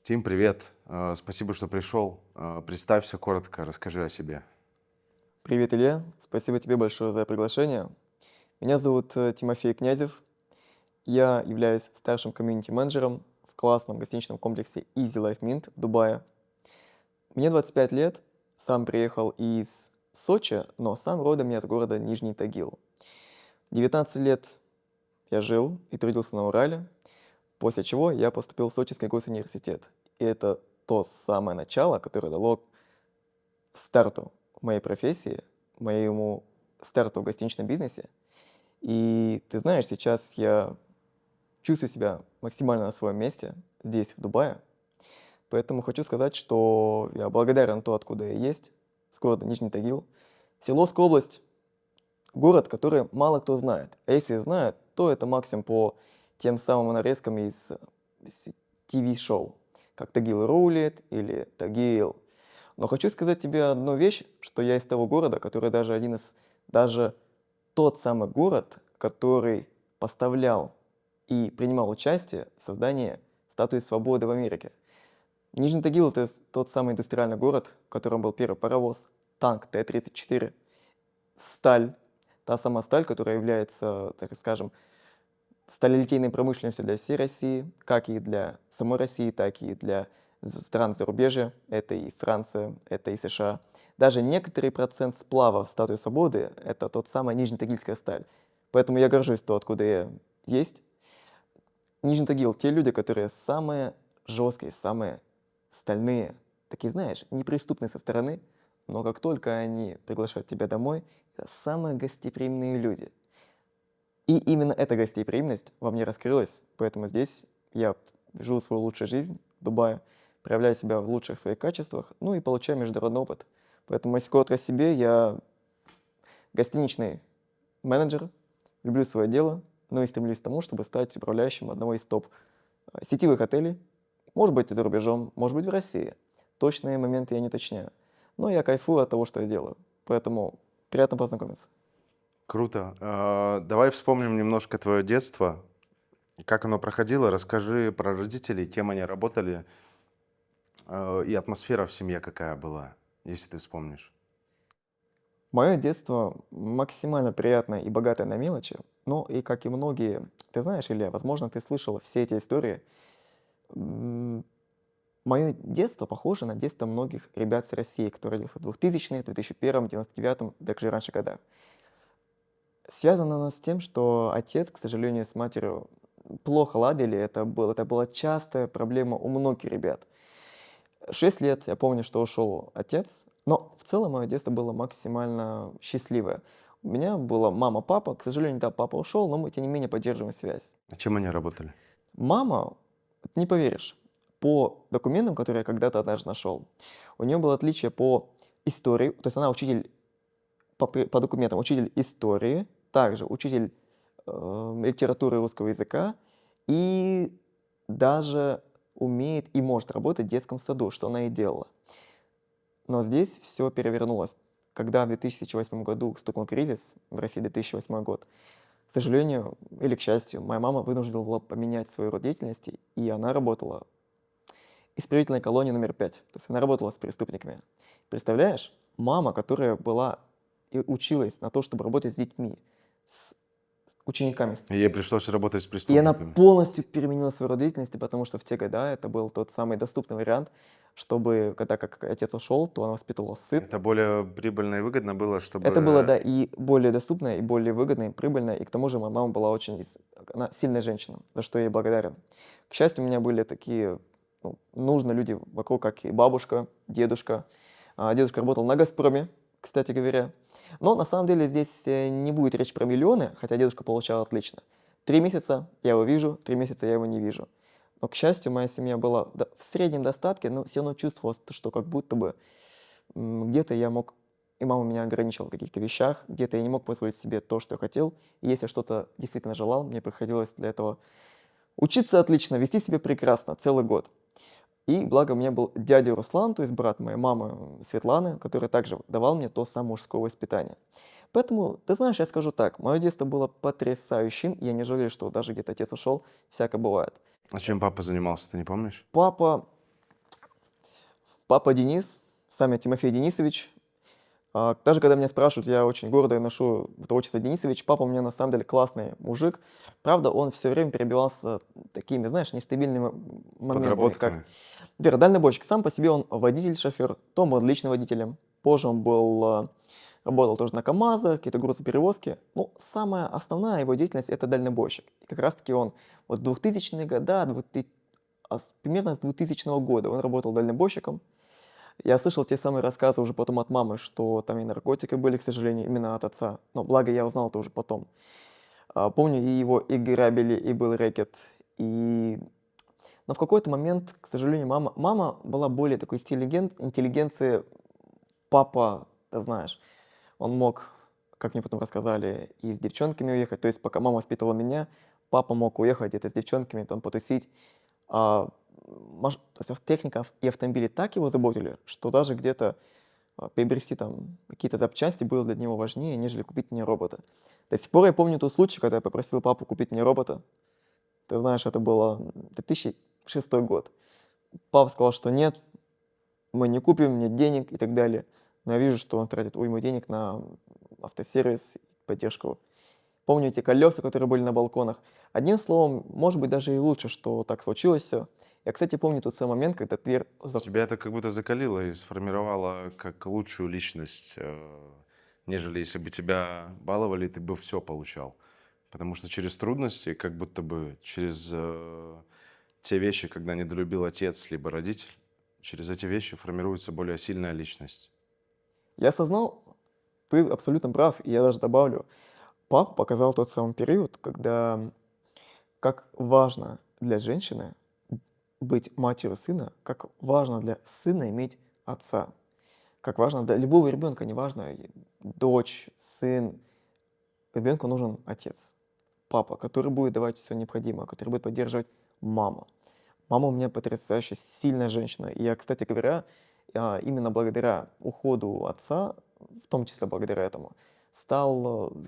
Тим, привет. Спасибо, что пришел. Представься коротко, расскажи о себе. Привет, Илья. Спасибо тебе большое за приглашение. Меня зовут Тимофей Князев. Я являюсь старшим комьюнити-менеджером в классном гостиничном комплексе Easy Life Mint в Дубае. Мне 25 лет, сам приехал из Сочи, но сам родом я с города Нижний Тагил. 19 лет я жил и трудился на Урале, после чего я поступил в Сочинский госуниверситет. И это то самое начало, которое дало старту моей профессии, моему старту в гостиничном бизнесе. И ты знаешь, сейчас я чувствую себя максимально на своем месте здесь, в Дубае. Поэтому хочу сказать, что я благодарен то, откуда я есть, с города Нижний Тагил. Свердловская область — город, который мало кто знает. А если знает, то это максимум по тем самым нарезкам из ТВ-шоу, как «Тагил рулит» или «Тагил». Но хочу сказать тебе одну вещь, что я из того города, который даже тот самый город, который поставлял и принимал участие в создании статуи свободы в Америке. Нижний Тагил — это тот самый индустриальный город, в котором был первый паровоз, танк Т-34, сталь, та самая сталь, которая является, так скажем, сталелитейной промышленностью для всей России, как и для самой России, так и для стран зарубежья. Это и Франция, это и США. Даже некоторый процент сплава в Статуе Свободы — это тот самый нижнетагильская сталь. Поэтому я горжусь то, откуда я есть. Нижний Тагил — те люди, которые самые жесткие, самые стальные, такие, знаешь, неприступные со стороны, но как только они приглашают тебя домой, это самые гостеприимные люди. И именно эта гостеприимность во мне раскрылась, поэтому здесь я живу свою лучшую жизнь в Дубае, проявляю себя в лучших своих качествах, ну и получаю международный опыт. Поэтому, если коротко о себе, я гостиничный менеджер, люблю свое дело, но и стремлюсь к тому, чтобы стать управляющим одного из топ сетевых отелей, может быть, за рубежом, может быть, в России. Точные моменты я не уточняю. Но я кайфую от того, что я делаю. Поэтому приятно познакомиться. Круто. Давай вспомним немножко твое детство. Как оно проходило? Расскажи про родителей, кем они работали, и атмосфера в семье какая была, если ты вспомнишь. Мое детство максимально приятное и богатое на мелочи, но и как и многие, ты знаешь, Илья, возможно, ты слышал все эти истории. Мое детство похоже на детство многих ребят с России, кто родился в 2000-х, 2001-м, 99-м, даже раньше годах. Связано оно с тем, что отец, к сожалению, с матерью плохо ладили. Это была частая проблема у многих ребят. 6 лет я помню, что ушел отец, но в целом мое детство было максимально счастливое. У меня была мама, папа. К сожалению, да, папа ушел, но мы, тем не менее, поддерживаем связь. А чем они работали? Мама, не поверишь, по документам, которые я когда-то однажды нашел, у нее было отличие по истории, то есть она учитель по документам, учитель истории, также учитель литературы русского языка и даже умеет и может работать в детском саду, что она и делала. Но здесь все перевернулось. Когда в 2008 году стукнул кризис, в России 2008 год, к сожалению или к счастью, моя мама вынуждена была поменять свой род деятельности, и она работала исправительной колонии номер 5. То есть она работала с преступниками. Представляешь, мама, которая была и училась на то, чтобы работать с детьми, с учениками, Ей пришлось работать с и она преступниками. полностью переменила свой род деятельности, потому что в те года это был тот самый доступный вариант, чтобы, когда как отец ушел, то она воспитывала сына. Это более прибыльно и выгодно было, Это было, чтобы... да, и более доступно, и более выгодно, и прибыльно, и к тому же моя мама была она сильная женщина, за что я ей благодарен. К счастью, у меня были такие, ну, нужные люди вокруг, как и бабушка, дедушка. Дедушка работал на «Газпроме», кстати говоря. Но на самом деле здесь не будет речь про миллионы, хотя дедушка получал отлично. 3 месяца я его вижу, 3 месяца я его не вижу. Но, к счастью, моя семья была в среднем достатке, но все равно чувствовалось, что как будто бы где-то я мог, и мама меня ограничивала в каких-то вещах, где-то я не мог позволить себе то, что я хотел. И если я что-то действительно желал, мне приходилось для этого учиться отлично, вести себя прекрасно целый год. И благо у меня был дядя Руслан, то есть брат моей мамы Светланы, который также давал мне то самое мужское воспитание. Поэтому, ты знаешь, я скажу так, мое детство было потрясающим, и я не жалею, что даже где-то отец ушел, всякое бывает. А чем папа занимался, ты не помнишь? Папа Папа Денис, сам я Тимофей Денисович. Даже когда меня спрашивают, я очень гордо ношу это отчество Денисович. Папа у меня на самом деле классный мужик. Правда, он все время перебивался такими, знаешь, нестабильными моментами, как, Подработками. например, дальнобойщик. Сам по себе он водитель, шофер, то он был личным водителем. Позже он работал тоже на КАМАЗах, какие-то грузоперевозки. Ну, самая основная его деятельность — это дальнобойщик. И как раз-таки он вот 2000-е годы, примерно с 2000 года он работал дальнобойщиком. Я слышал те самые рассказы уже потом от мамы, что там и наркотики были, к сожалению, именно от отца. Но благо я узнал это уже потом. Помню и его и грабили, и был рэкет. Но в какой-то момент, к сожалению, мама была более такой интеллигенции. Папа, ты знаешь, он мог, как мне потом рассказали, и с девчонками уехать. То есть пока мама воспитывала меня, папа мог уехать где-то с девчонками, там потусить. А, То есть техника и автомобили так его заботили, что даже где-то приобрести там какие-то запчасти было для него важнее, нежели купить мне робота. До сих пор я помню тот случай, когда я попросил папу купить мне робота. Ты знаешь, это было 2006 год. Папа сказал, что нет, мы не купим, нет денег и так далее. Но я вижу, что он тратит уйму денег на автосервис, поддержку. Помню эти колеса, которые были на балконах. Одним словом, может быть, даже и лучше, что так случилось все. Я, кстати, помню тот самый момент, когда дверь... Тебя это как будто закалило и сформировало как лучшую личность, нежели если бы тебя баловали, ты бы все получал. Потому что через трудности, как будто бы через те вещи, когда недолюбил отец либо родитель, через эти вещи формируется более сильная личность. Я осознал, ты абсолютно прав, и я даже добавлю, папа показал тот самый период, когда как важно для женщины быть матерью сына, как важно для сына иметь отца, как важно для любого ребенка, неважно, дочь, сын, ребенку нужен отец, папа, который будет давать все необходимое, который будет поддерживать мама. Мама у меня потрясающе сильная женщина. И я, кстати говоря, именно благодаря уходу отца, в том числе благодаря этому, стал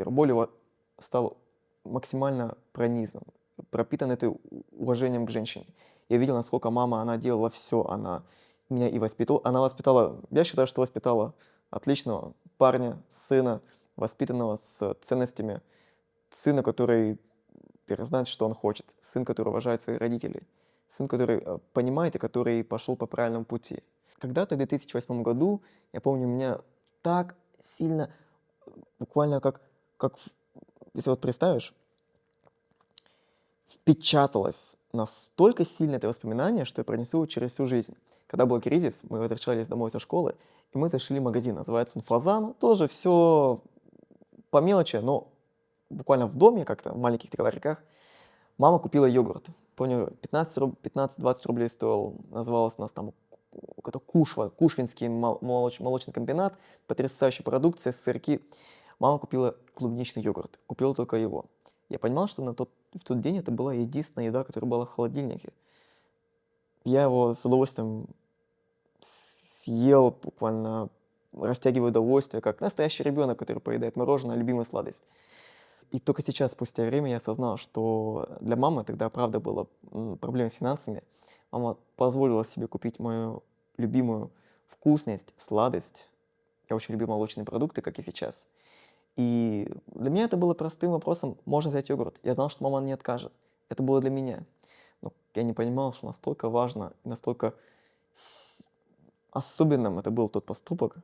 максимально пронизан, пропитан уважением к женщине. Я видел, насколько мама, она делала все, она меня и воспитывала. Она воспитала, я считаю, что воспитала отличного парня, сына, воспитанного с ценностями, сына, который знает, что он хочет, сын, который уважает своих родителей, сын, который понимает и который пошел по правильному пути. Когда-то в 2008 году, я помню, меня так сильно, буквально если вот представишь, впечаталось настолько сильно это воспоминание, что я пронесу его через всю жизнь. Когда был кризис, мы возвращались домой со школы, и мы зашли в магазин, называется он «Фазан». Тоже все по мелочи, но буквально в доме как-то, в маленьких ларьках. Мама купила йогурт. Помню, 15-20 рублей стоил. Называлось у нас там какой-то Кушвинский молочный комбинат. Потрясающая продукция, сырки. Мама купила клубничный йогурт. Купила только его. Я понимал, что в тот день это была единственная еда, которая была в холодильнике. Я его с удовольствием съел, буквально растягивая удовольствие, как настоящий ребенок, который поедает мороженое, любимую сладость. И только сейчас, спустя время, я осознал, что для мамы тогда, правда, было проблемы с финансами. Мама позволила себе купить мою любимую вкусность, сладость. Я очень любил молочные продукты, как и сейчас. И для меня это было простым вопросом: можно взять йогурт? Я знал, что мама не откажет. Это было для меня. Но я не понимал, что настолько важно и настолько с- особенным это был тот поступок.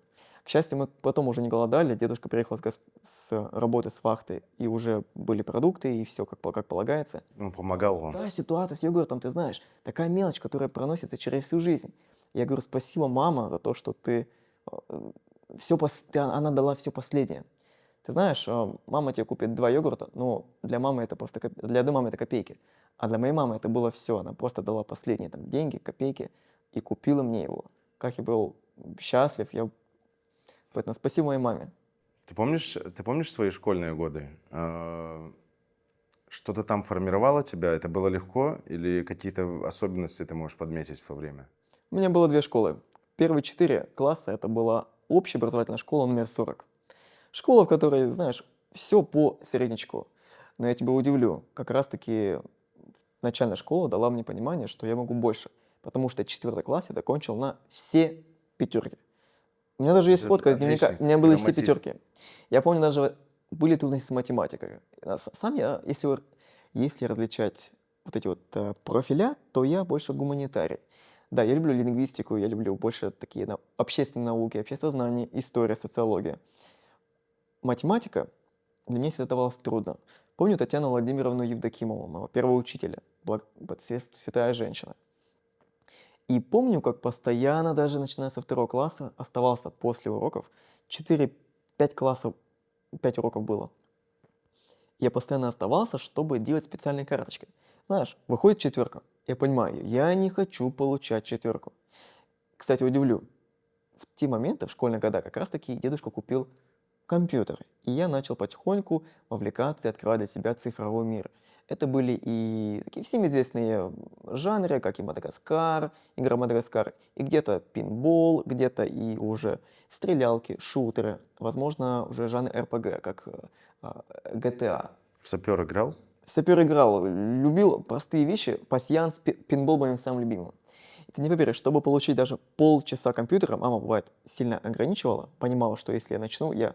К счастью, мы потом уже не голодали. Дедушка приехал с работы, с вахты, и уже были продукты, и все как полагается. Ну, помогал вам. Та ситуация с йогуртом, ты знаешь, такая мелочь, которая проносится через всю жизнь. Я говорю: спасибо, мама, за то, что она дала все последнее. Ты знаешь, мама тебе купит 2 йогурта, но для мамы это просто для одной мамы это копейки. А для моей мамы это было все. Она просто дала последние там деньги, копейки и купила мне его. Как я был счастлив. Поэтому спасибо моей маме. Ты помнишь свои школьные годы? Что-то там формировало тебя? Это было легко или какие-то особенности ты можешь подметить в то время? У меня было 2 школы. Первые 4 класса это была общеобразовательная школа номер 40. Школа, в которой, знаешь, все по среднячку. Но я тебя удивлю, как раз-таки начальная школа дала мне понимание, что я могу больше. потому что 4 класс я закончил на все пятерки. У меня даже есть фотка из дневника, Отличник, у меня были все грамотист. пятерки. Я помню, даже были трудности с математикой. Сам я, если различать вот эти вот профиля, то я больше гуманитарий. Да, я люблю лингвистику, я люблю больше такие общественные науки, обществознание, история, социология. Математика для меня всегда давалась трудно. Помню Татьяну Владимировну Евдокимову, моего первого учителя, святая женщина. И помню, как постоянно, даже начиная со 2 класса, оставался после уроков, 4-5 классов, 5 уроков было. Я постоянно оставался, чтобы делать специальные карточки. Знаешь, выходит 4, я понимаю, я не хочу получать 4. Кстати, удивлю, в те моменты, в школьные года, как раз-таки дедушка купил компьютер, и я начал потихоньку вовлекаться и открывать для себя цифровой мир. Это были и такие всем известные жанры, как и Мадагаскар, игра Мадагаскар, и где-то пинбол, где-то и уже стрелялки, шутеры, возможно, уже жанр РПГ, как GTA. В сапер играл? Сапер играл, любил простые вещи, пасьянс, пинбол моим самым любимым. И ты не поверишь, чтобы получить даже полчаса компьютера, мама, бывает, сильно ограничивала, понимала, что если я начну, я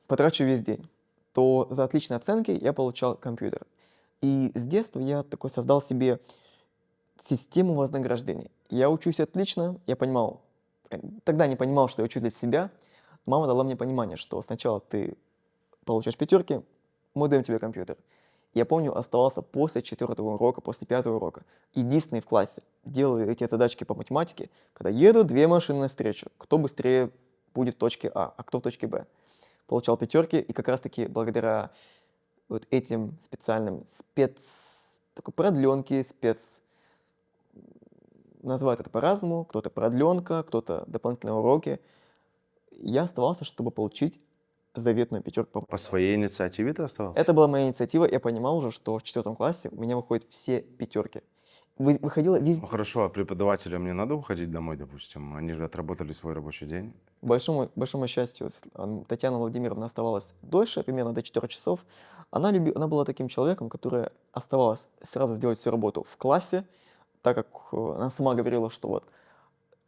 потрачу весь день, то за отличные оценки я получал компьютер. И с детства я такой создал себе систему вознаграждений. Я учусь отлично, я понимал, тогда не понимал, что я учусь для себя. Мама дала мне понимание, что сначала ты получаешь пятерки, мы даем тебе компьютер. Я помню, оставался после 4 урока, после 5 урока. Единственный в классе делал эти задачки по математике, когда едут 2 машины навстречу. Кто быстрее будет в точке а кто в точке Б. Получал пятерки, и как раз-таки благодаря вот этим специальным такой продленке, называют это по-разному, кто-то продленка, кто-то дополнительные уроки, я оставался, чтобы получить заветную пятерку. По своей инициативе ты оставался? Это была моя инициатива, я понимал уже, что в 4 классе у меня выходят все пятерки. Выходило Ну хорошо, а преподавателям не надо уходить домой, допустим? Они же отработали свой рабочий день. большому счастью, Татьяна Владимировна оставалась дольше, примерно до 4 часов. Она была таким человеком, который оставалась сразу сделать всю работу в классе, так как она сама говорила, что вот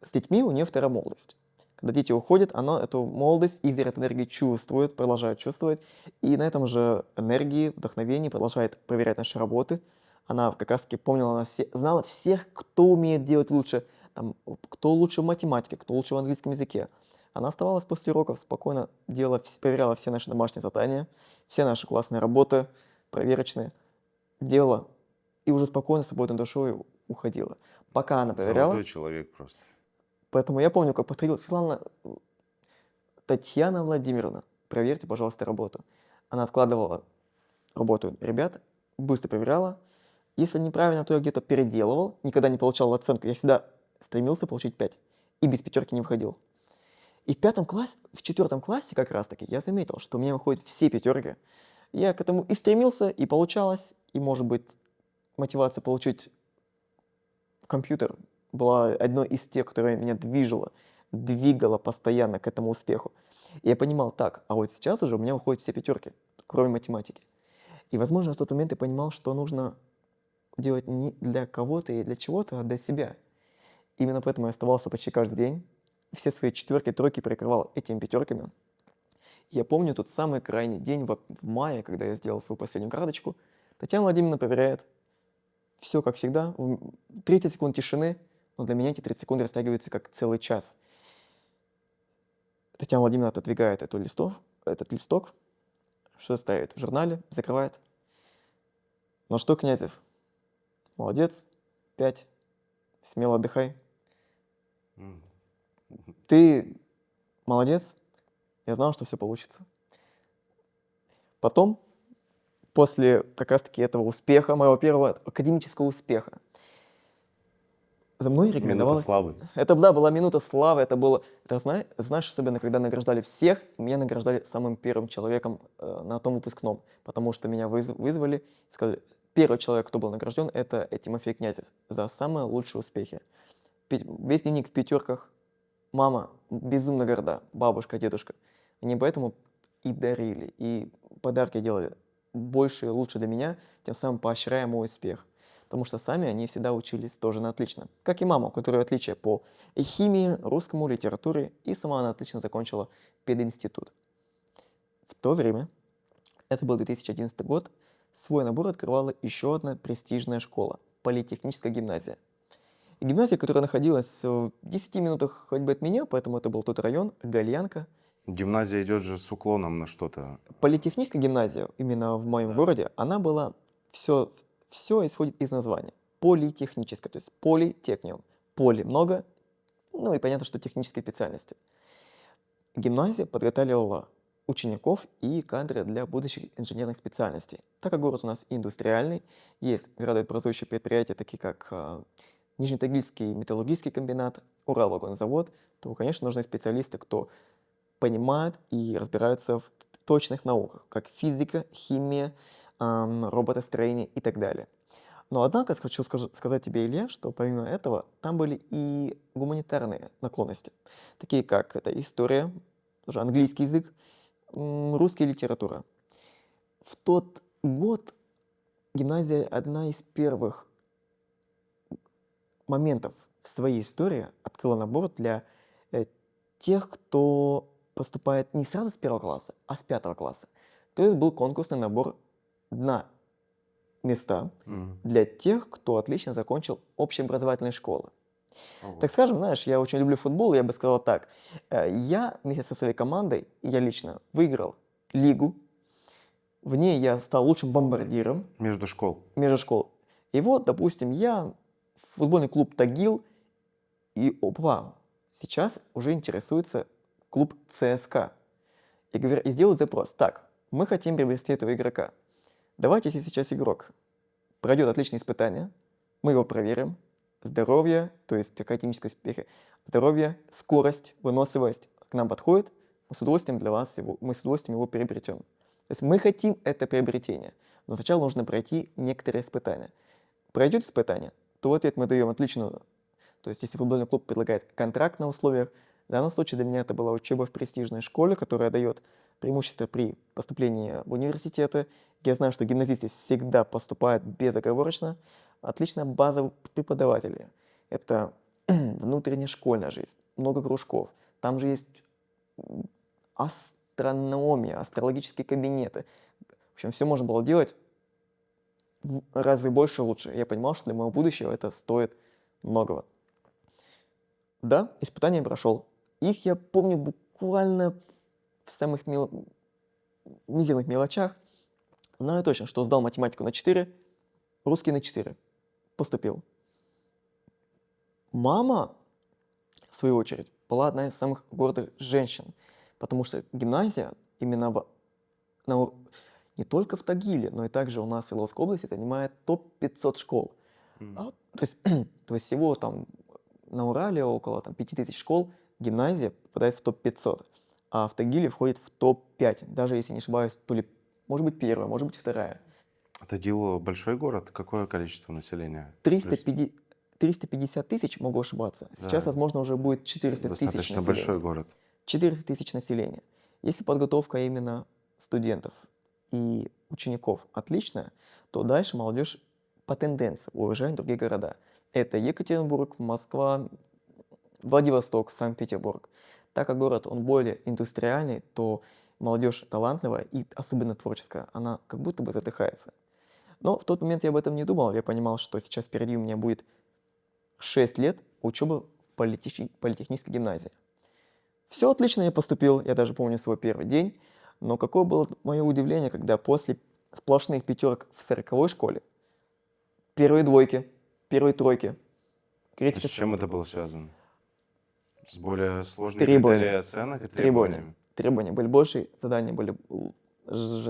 с детьми у нее вторая молодость. Когда дети уходят, она эту молодость и заряд энергии чувствует, продолжает чувствовать, и на этом же энергии, вдохновении продолжает проверять наши работы. Она как раз таки помнила знала всех, кто умеет делать лучше, там, кто лучше в математике, кто лучше в английском языке. Она оставалась после уроков, спокойно проверяла все наши домашние задания, все наши классные работы, проверочные, делала и уже спокойно, свободной душой уходила. Пока она проверяла, Золотой человек просто. поэтому я помню, как повторил: Светлана, Татьяна Владимировна, проверьте, пожалуйста, работу. Она откладывала работу ребят, быстро проверяла. Если неправильно, то я где-то переделывал, никогда не получал оценку. Я всегда стремился получить 5 и без пятерки не выходил. И в 4 классе как раз-таки я заметил, что у меня выходят все пятерки. Я к этому и стремился, и получалось, и, может быть, мотивация получить компьютер была одной из тех, которая меня двигала постоянно к этому успеху. И я понимал, так, а вот сейчас уже у меня выходят все пятерки, кроме математики. И, возможно, в тот момент я понимал, что нужно делать не для кого-то и для чего-то, а для себя. Именно поэтому я оставался почти каждый день. Все свои четверки, тройки прикрывал этими пятерками. Я помню тот самый крайний день в мае, когда я сделал свою последнюю карточку. Татьяна Владимировна проверяет. Все как всегда. 30 секунд тишины, но для меня эти 30 секунд растягиваются как целый час. Татьяна Владимировна отодвигает этот листок, что ставит в журнале, закрывает. Ну что, Князев, молодец, 5, смело отдыхай. М. Ты молодец, я знал, что все получится. Потом, после как раз-таки этого успеха, моего первого академического успеха, за мной Минута рекомендовалось... славы. Это, да, была минута славы, это было... знаешь, особенно, когда награждали всех, меня награждали самым первым человеком на том выпускном, потому что меня вызвали и сказали, первый человек, кто был награжден, это Тимофей Князев за самые лучшие успехи. Весь дневник в пятерках, мама безумно горда, бабушка, дедушка. Они поэтому и дарили, и подарки делали больше и лучше для меня, тем самым поощряя мой успех. потому что сами они всегда учились тоже на отлично. Как и мама, у которой отличие по химии, русскому, литературе, и сама она отлично закончила пединститут. В то время, это был 2011 год, свой набор открывала еще одна престижная школа – политехническая гимназия. И гимназия, которая находилась в 10 минутах ходьбы от меня, поэтому это был тот район, Гальянка. Гимназия идет же с уклоном на что-то. Политехническая гимназия именно в моем Да. городе, она была, все исходит из названия. Политехническая, то есть политехниум. Поли много, ну и понятно, что технические специальности. Гимназия подготавливала учеников и кадры для будущих инженерных специальностей. Так как город у нас индустриальный, есть градообразующие предприятия, такие как Нижнетагильский металлургический комбинат, Уралвагонзавод, то, конечно, нужны специалисты, кто понимают и разбираются в точных науках, как физика, химия, роботостроение и так далее. Но однако хочу сказать тебе, Илья, что помимо этого там были и гуманитарные наклонности, такие как это история, тоже английский язык, русская литература. В тот год гимназия одна из первых моментов в своей истории открыла набор для тех, кто поступает не сразу с 1 класса, а с 5 класса. То есть был конкурсный набор на места Мгм. для тех, кто отлично закончил общеобразовательные школы. Ого. Так скажем, знаешь, я очень люблю футбол, я бы сказал так. Я вместе со своей командой, я лично выиграл лигу. В ней я стал лучшим бомбардиром Между школ. между школ. И вот, допустим, я в футбольный клуб «Тагил», и опа, сейчас уже интересуется клуб ЦСКА. И сделают запрос. Так, мы хотим приобрести этого игрока. Давайте, если сейчас игрок пройдет отличные испытания, мы его проверим. Здоровье, то есть академические успехи, здоровье, скорость, выносливость к нам подходит, мы с удовольствием его приобретем. То есть мы хотим это приобретение, но сначала нужно пройти некоторые испытания. Пройдет испытание, то в ответ мы даем отличную, то есть если футбольный клуб предлагает контракт на условиях, в данном случае для меня это была учеба в престижной школе, которая дает преимущество при поступлении в университеты. Я знаю, что гимназисты всегда поступают безоговорочно. Отличная база преподавателей. Это внутренняя школьная жизнь, много кружков. Там же есть астрономия, астрологические кабинеты. В общем, все можно было делать в разы больше лучше. Я понимал, что для моего будущего это стоит многого. Да, испытания прошел. Их я помню буквально в самых мизерных мелочах. Знаю точно, что сдал математику на 4, русский на 4. Поступил. Мама, в свою очередь, была одна из самых гордых женщин, потому что гимназия именно не только в Тагиле, но и также у нас в Свердловской области занимает топ-500 школ. М. То есть всего там на Урале около 5000 школ, гимназия попадает в топ-500, а в Тагиле входит в топ-5, даже если не ошибаюсь, то ли, может быть, первая, может быть, вторая. Тагил большой город? Какое количество населения? 350, 350 тысяч, могу ошибаться. Сейчас, Да, возможно, уже будет 400 тысяч достаточно большой населения. город. 400 тысяч населения. Если подготовка именно студентов и учеников отличная, то дальше молодежь по тенденции уезжает в другие города. Это Екатеринбург, Москва, Владивосток, Санкт-Петербург. Так как город, он более индустриальный, то молодежь талантливая и особенно творческая, она как будто бы задыхается. Но в тот момент я об этом не думал. Я понимал, что сейчас впереди у меня будет 6 лет учебы в политехнической гимназии. Все отлично, я поступил, я даже помню свой первый день. Но какое было мое удивление, когда после сплошных пятерок в 40-й школе, первые двойки, первые тройки, А с критика чем это было связано? С более сложными требования. критериями оценок и Требования. требованиями? Требования были больше, задания были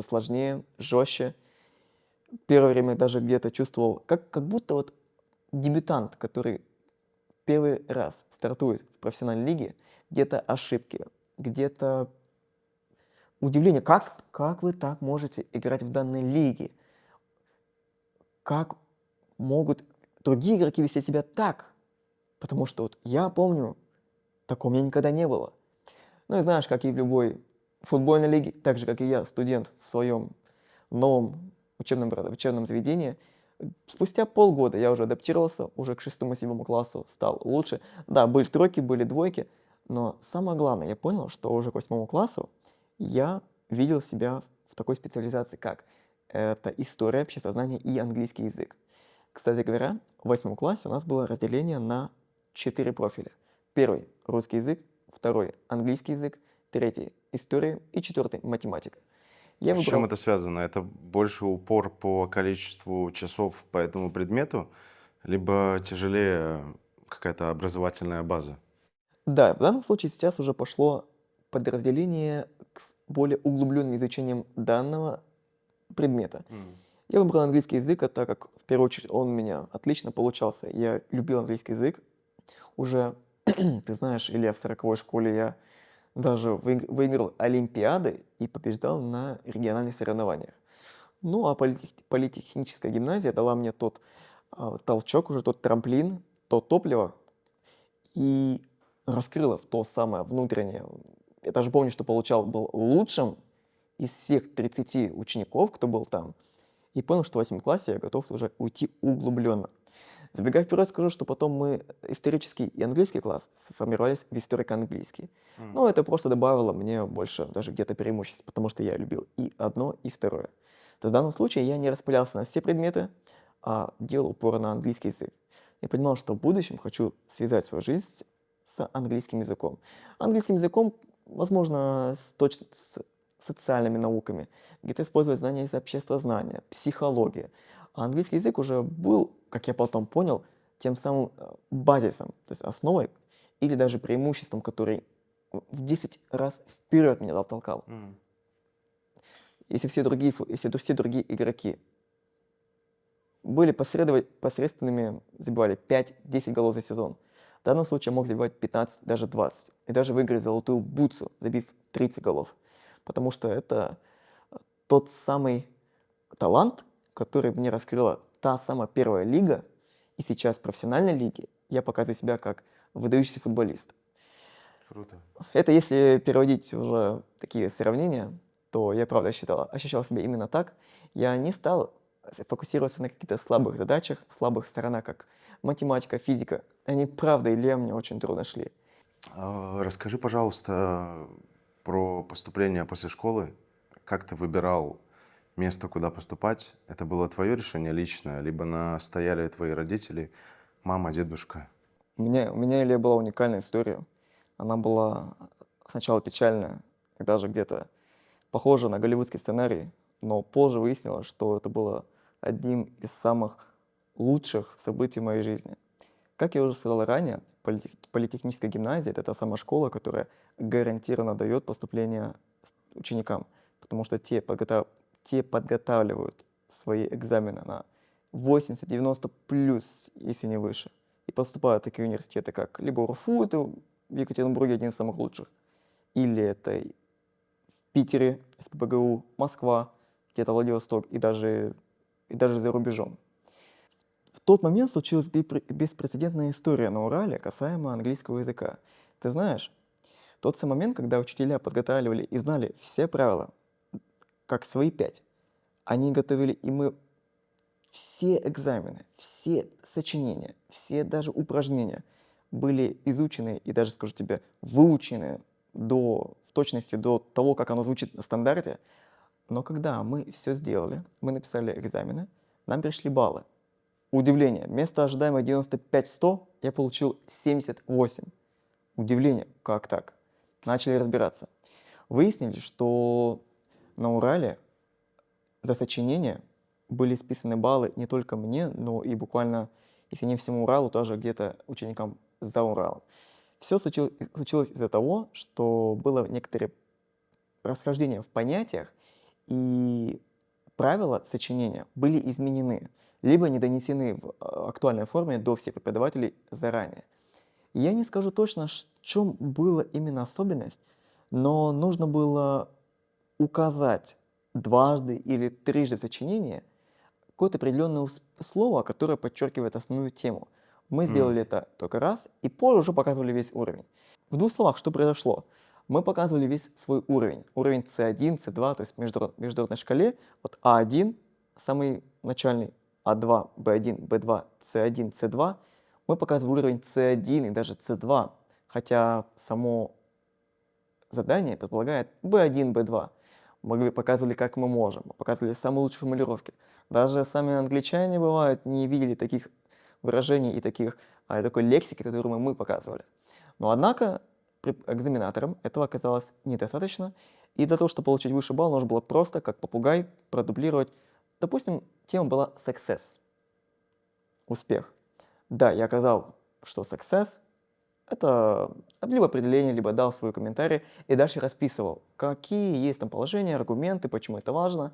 сложнее, жестче. Первое время даже где-то чувствовал, как будто вот дебютант, который первый раз стартует в профессиональной лиге, где-то ошибки, где-то удивление, как вы так можете играть в данной лиге? Как могут другие игроки вести себя так? Потому что вот я помню, такого у меня никогда не было. Ну и знаешь, как и в любой футбольной лиге, так же, как и я, студент в своем новом учебном заведении, Спустя полгода я уже адаптировался, уже к 6-7 классу стал лучше. Да, были тройки, были двойки, но самое главное, я понял, что уже к 8 классу я видел себя в такой специализации, как это история, обществознание и английский язык. Кстати говоря, в 8 классе у нас было разделение на 4 профиля. Первый — русский язык, второй — английский язык, третий — история и четвертый — математика. Я С чем выбрал. это связано? Это больше упор по количеству часов по этому предмету, либо тяжелее какая-то образовательная база? Да, в данном случае сейчас уже пошло подразделение с более углубленным изучением данного предмета. М. Я выбрал английский язык, так как в первую очередь он у меня отлично получался. Я любил английский язык. Уже, ты знаешь, Илья, в 40-й школе я даже выиграл олимпиады и побеждал на региональных соревнованиях. Ну, а политехническая гимназия дала мне тот толчок, уже тот трамплин, то топливо, и раскрыла в то самое внутреннее. Я даже помню, что был лучшим из всех 30 учеников, кто был там, и понял, что в 8 классе я готов уже уйти углубленно. Забегая вперед, скажу, что потом мы исторический и английский класс сформировались в историко-английский. М. Но это просто добавило мне больше даже где-то преимуществ, потому что я любил и одно, и второе. То есть в данном случае я не распылялся на все предметы, а делал упор на английский язык. Я понимал, что в будущем хочу связать свою жизнь с английским языком. Английским языком, возможно, с социальными науками, где-то использовать знания из обществознания, психология. А английский язык уже был, как я потом понял, тем самым базисом, то есть основой или даже преимуществом, который в 10 раз вперед меня толкал. М. Если все другие игроки были посредственными, забивали 5-10 голов за сезон, в данном случае я мог забивать 15, даже 20. И даже выиграть золотую бутсу, забив 30 голов. Потому что это тот самый талант, который мне раскрыла та самая первая лига, и сейчас в профессиональной лиге я показываю себя как выдающийся футболист. Круто. Это если переводить уже такие сравнения, то я правда ощущал себя именно так. Я не стал фокусироваться на каких-то слабых задачах, слабых сторонах, как математика, физика. Они правда, Илья, мне очень трудно шли. Расскажи, пожалуйста, про поступление после школы. Как ты выбирал место, куда поступать? Это было твое решение личное, либо настояли твои родители, мама, дедушка? У меня, Илья, была уникальная история. Она была сначала печальная, и даже где-то похожа на голливудский сценарий, но позже выяснилось, что это было одним из самых лучших событий в моей жизни. Как я уже сказал ранее, политехническая гимназия — это та самая школа, которая гарантированно дает поступление ученикам, потому что те подготавливают свои экзамены на 80-90 плюс, если не выше. И поступают в такие университеты, как либо УРФУ, это в Екатеринбурге один из самых лучших, или это в Питере, СПбГУ, Москва, где-то Владивосток и даже за рубежом. В тот момент случилась беспрецедентная история на Урале касаемо английского языка. Ты знаешь, тот самый момент, когда учителя подготавливали и знали все правила, как свои пять, они готовили, и мы все экзамены, все сочинения, все даже упражнения были изучены и даже, скажу тебе, выучены в точности до того, как оно звучит на стандарте. Но когда мы все сделали, мы написали экзамены, нам пришли баллы. Удивление. Вместо ожидаемых 95-100 я получил 78. Удивление. Как так? Начали разбираться. Выяснили, что на Урале за сочинение были списаны баллы не только мне, но и буквально, если не всему Уралу, тоже где-то ученикам за Уралом. Все случилось из-за того, что было некоторое расхождение в понятиях, и правила сочинения были изменены, либо не донесены в актуальной форме до всех преподавателей заранее. Я не скажу точно, в чем была именно особенность, но нужно было указать дважды или трижды в сочинении какое-то определенное слово, которое подчеркивает основную тему. Мы М. сделали это только раз, и позже уже показывали весь уровень. В двух словах, что произошло? Мы показывали весь свой уровень. Уровень C1, C2, то есть в международной шкале. Вот А1, самый начальный, А2, Б1, Б2, С1, С2, мы показывали уровень С1 и даже С2, хотя само задание предполагает B1, B2. Мы показывали, как мы можем, мы показывали самые лучшие формулировки. Даже сами англичане, бывают, не видели таких выражений и такой лексики, которую мы показывали. Но однако экзаменаторам этого оказалось недостаточно, и для того, чтобы получить высший балл, нужно было просто, как попугай, продублировать. Допустим, тема была success, успех. Да, я сказал, что success это либо определение, либо дал свой комментарий и дальше расписывал, какие есть там положения, аргументы, почему это важно.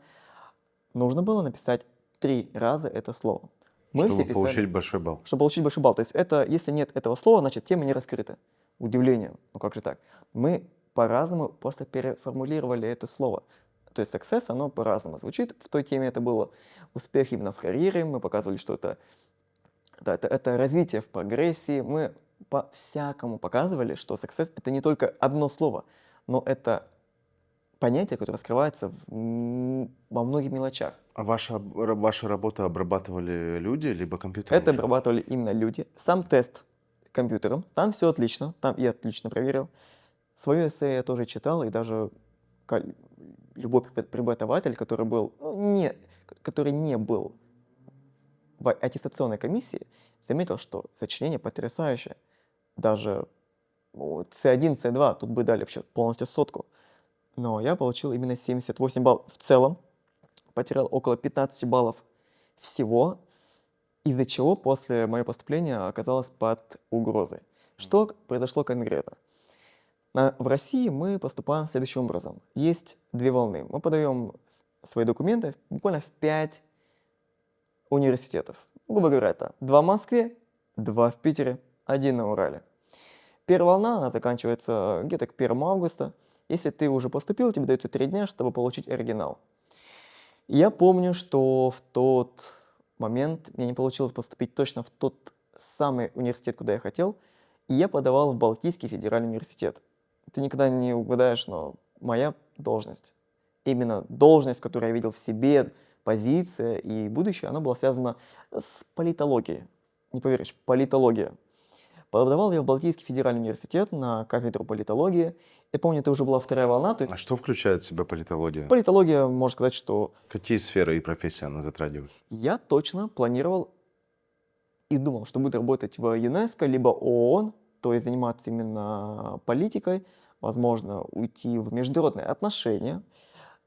Нужно было написать 3 раза это слово. Мы все Чтобы писали, получить большой балл. чтобы получить большой балл. То есть это, если нет этого слова, значит тема не раскрыта. Удивление, ну как же так? Мы по-разному просто переформулировали это слово. То есть success, оно по-разному звучит. В той теме это было успех именно в карьере. Мы показывали, что это развитие в прогрессии. Мы по-всякому показывали, что success — это не только одно слово, но это понятие, которое раскрывается во многих мелочах. А вашу работу обрабатывали люди, либо компьютер Это уже? обрабатывали именно люди. Сам тест компьютером, там все отлично, там я отлично проверил. Свое эссе я тоже читал, и даже ка- любой преподаватель, который не был в аттестационной комиссии, заметил, что сочинение потрясающее. Даже C1, C2, тут бы дали вообще полностью сотку. Но я получил именно 78 баллов в целом, потерял около 15 баллов всего, из-за чего после моего поступления оказалось под угрозой. Что произошло конкретно? В России мы поступаем следующим образом. Есть две волны. Мы подаем свои документы буквально в 5 университетов. Грубо говоря, это 2 в Москве, 2 в Питере, 1 на Урале. Первая волна, она заканчивается где-то к 1 августа. Если ты уже поступил, тебе дается 3 дня, чтобы получить оригинал. И я помню, что в тот момент мне не получилось поступить точно в тот самый университет, куда я хотел, и я подавал в Балтийский федеральный университет. Ты никогда не угадаешь, но моя должность, именно должность, которую я видел в себе, позиция и будущее, она была связана с политологией. Не поверишь, политология. Подавал я в Балтийский федеральный университет на кафедру политологии. Я помню, это уже была вторая волна. То А есть что включает в себя политология? политология, можно сказать, что Какие сферы и профессии она затрагивает? я точно планировал и думал, что буду работать в ЮНЕСКО, либо ООН, то есть заниматься именно политикой, возможно, уйти в международные отношения.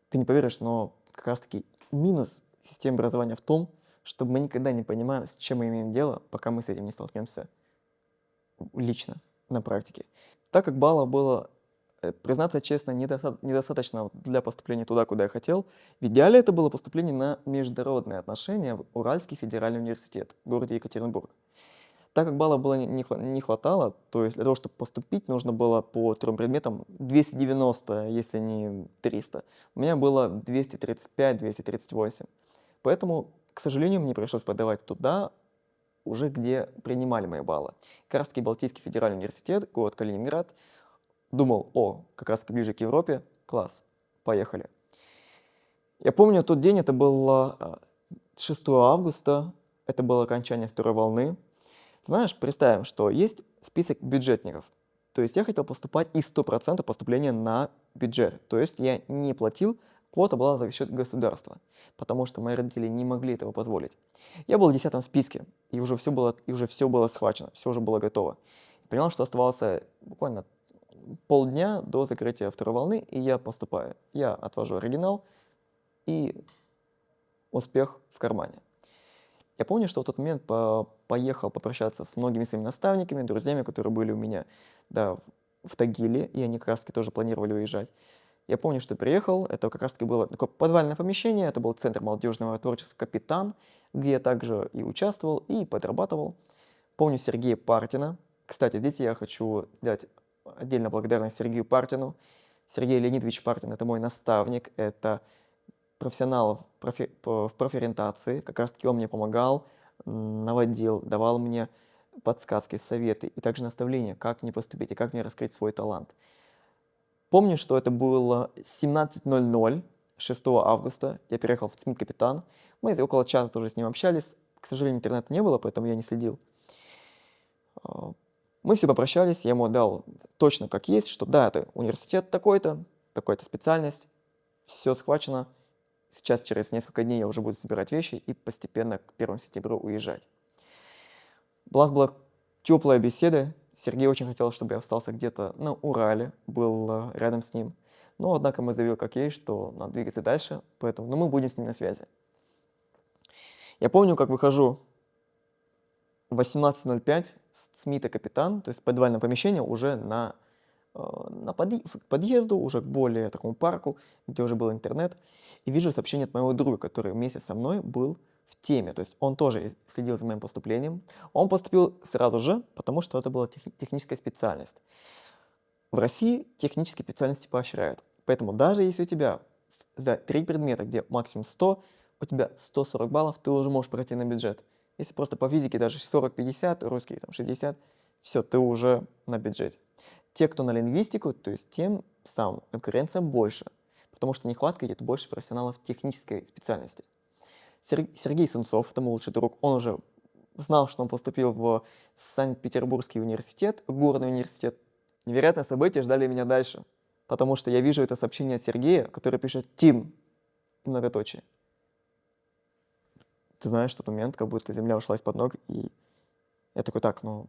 Ты не поверишь, но как раз-таки минус системы образования в том, что мы никогда не понимаем, с чем мы имеем дело, пока мы с этим не столкнемся лично, на практике. Так как баллов было, признаться честно, недостаточно для поступления туда, куда я хотел, в идеале это было поступление на международные отношения в Уральский федеральный университет в городе Екатеринбург. Так как баллов было не хватало, то есть для того, чтобы поступить, нужно было по 3 предметам 290, если не 300. У меня было 235-238. Поэтому, к сожалению, мне пришлось подавать туда, уже где принимали мои баллы. Как раз таки Балтийский федеральный университет, город Калининград. Думал, как раз ближе к Европе, класс, поехали. Я помню тот день, это было 6 августа, это было окончание второй волны. Знаешь, представим, что есть список бюджетников. То есть я хотел поступать и 100% поступления на бюджет. То есть я не платил, квота была за счет государства, потому что мои родители не могли этого позволить. Я был в 10 списке, и уже все было схвачено, все уже было готово. Я понял, что оставался буквально полдня до закрытия второй волны, и я поступаю. Я отвожу оригинал, и успех в кармане. Я помню, что в тот момент поехал попрощаться с многими своими наставниками, друзьями, которые были у меня, да, в Тагиле, и они как раз-таки тоже планировали уезжать. Я помню, что приехал, это как раз-таки было такое подвальное помещение, это был центр молодежного творчества «Капитан», где я также и участвовал, и подрабатывал. Помню Сергея Партина. Кстати, здесь я хочу дать отдельно благодарность Сергею Партину. Сергей Леонидович Партин — это мой наставник, это профессионал в профориентации. Как раз-таки он мне помогал, наводил, давал мне подсказки, советы и также наставления, как мне поступить и как мне раскрыть свой талант. Помню, что это было 17:00, 6 августа я переехал в ЦМИ «Капитан». Мы около часа тоже с ним общались. К сожалению, интернета не было, поэтому я не следил. А, Мы все попрощались, я ему дал точно как есть, что да, это университет такой-то, такой-то специальность, все схвачено. Сейчас через несколько дней я уже буду собирать вещи и постепенно к 1 сентября уезжать. У нас была теплая беседа. Сергей очень хотел, чтобы я остался где-то на Урале, был рядом с ним. Но, однако, мы заявил как есть, что надо двигаться дальше, поэтому мы будем с ним на связи. Я помню, как выхожу в 18:05 с ЦМИТа «Капитан», то есть подвальное помещение уже к подъезду, уже к более такому парку, где уже был интернет, и вижу сообщение от моего друга, который вместе со мной был в теме, то есть он тоже следил за моим поступлением. Он поступил сразу же, потому что это была техническая специальность. В России технические специальности поощряют, поэтому даже если у тебя за 3 предмета, где максимум 100, у тебя 140 баллов, ты уже можешь пройти на бюджет. Если просто по физике даже 40-50, русский там 60, все, ты уже на бюджете. Те, кто на лингвистику, то есть тем самым конкуренция больше, потому что нехватка идет больше профессионалов технической специальности. Сергей Сунцов, это мой лучший друг, он уже знал, что он поступил в Санкт-Петербургский университет, горный университет. Невероятное событие ждали меня дальше, потому что я вижу это сообщение от Сергея, который пишет «Тим», многоточие. Ты знаешь, в тот момент, как будто земля ушла из-под ног, и я такой, так, ну,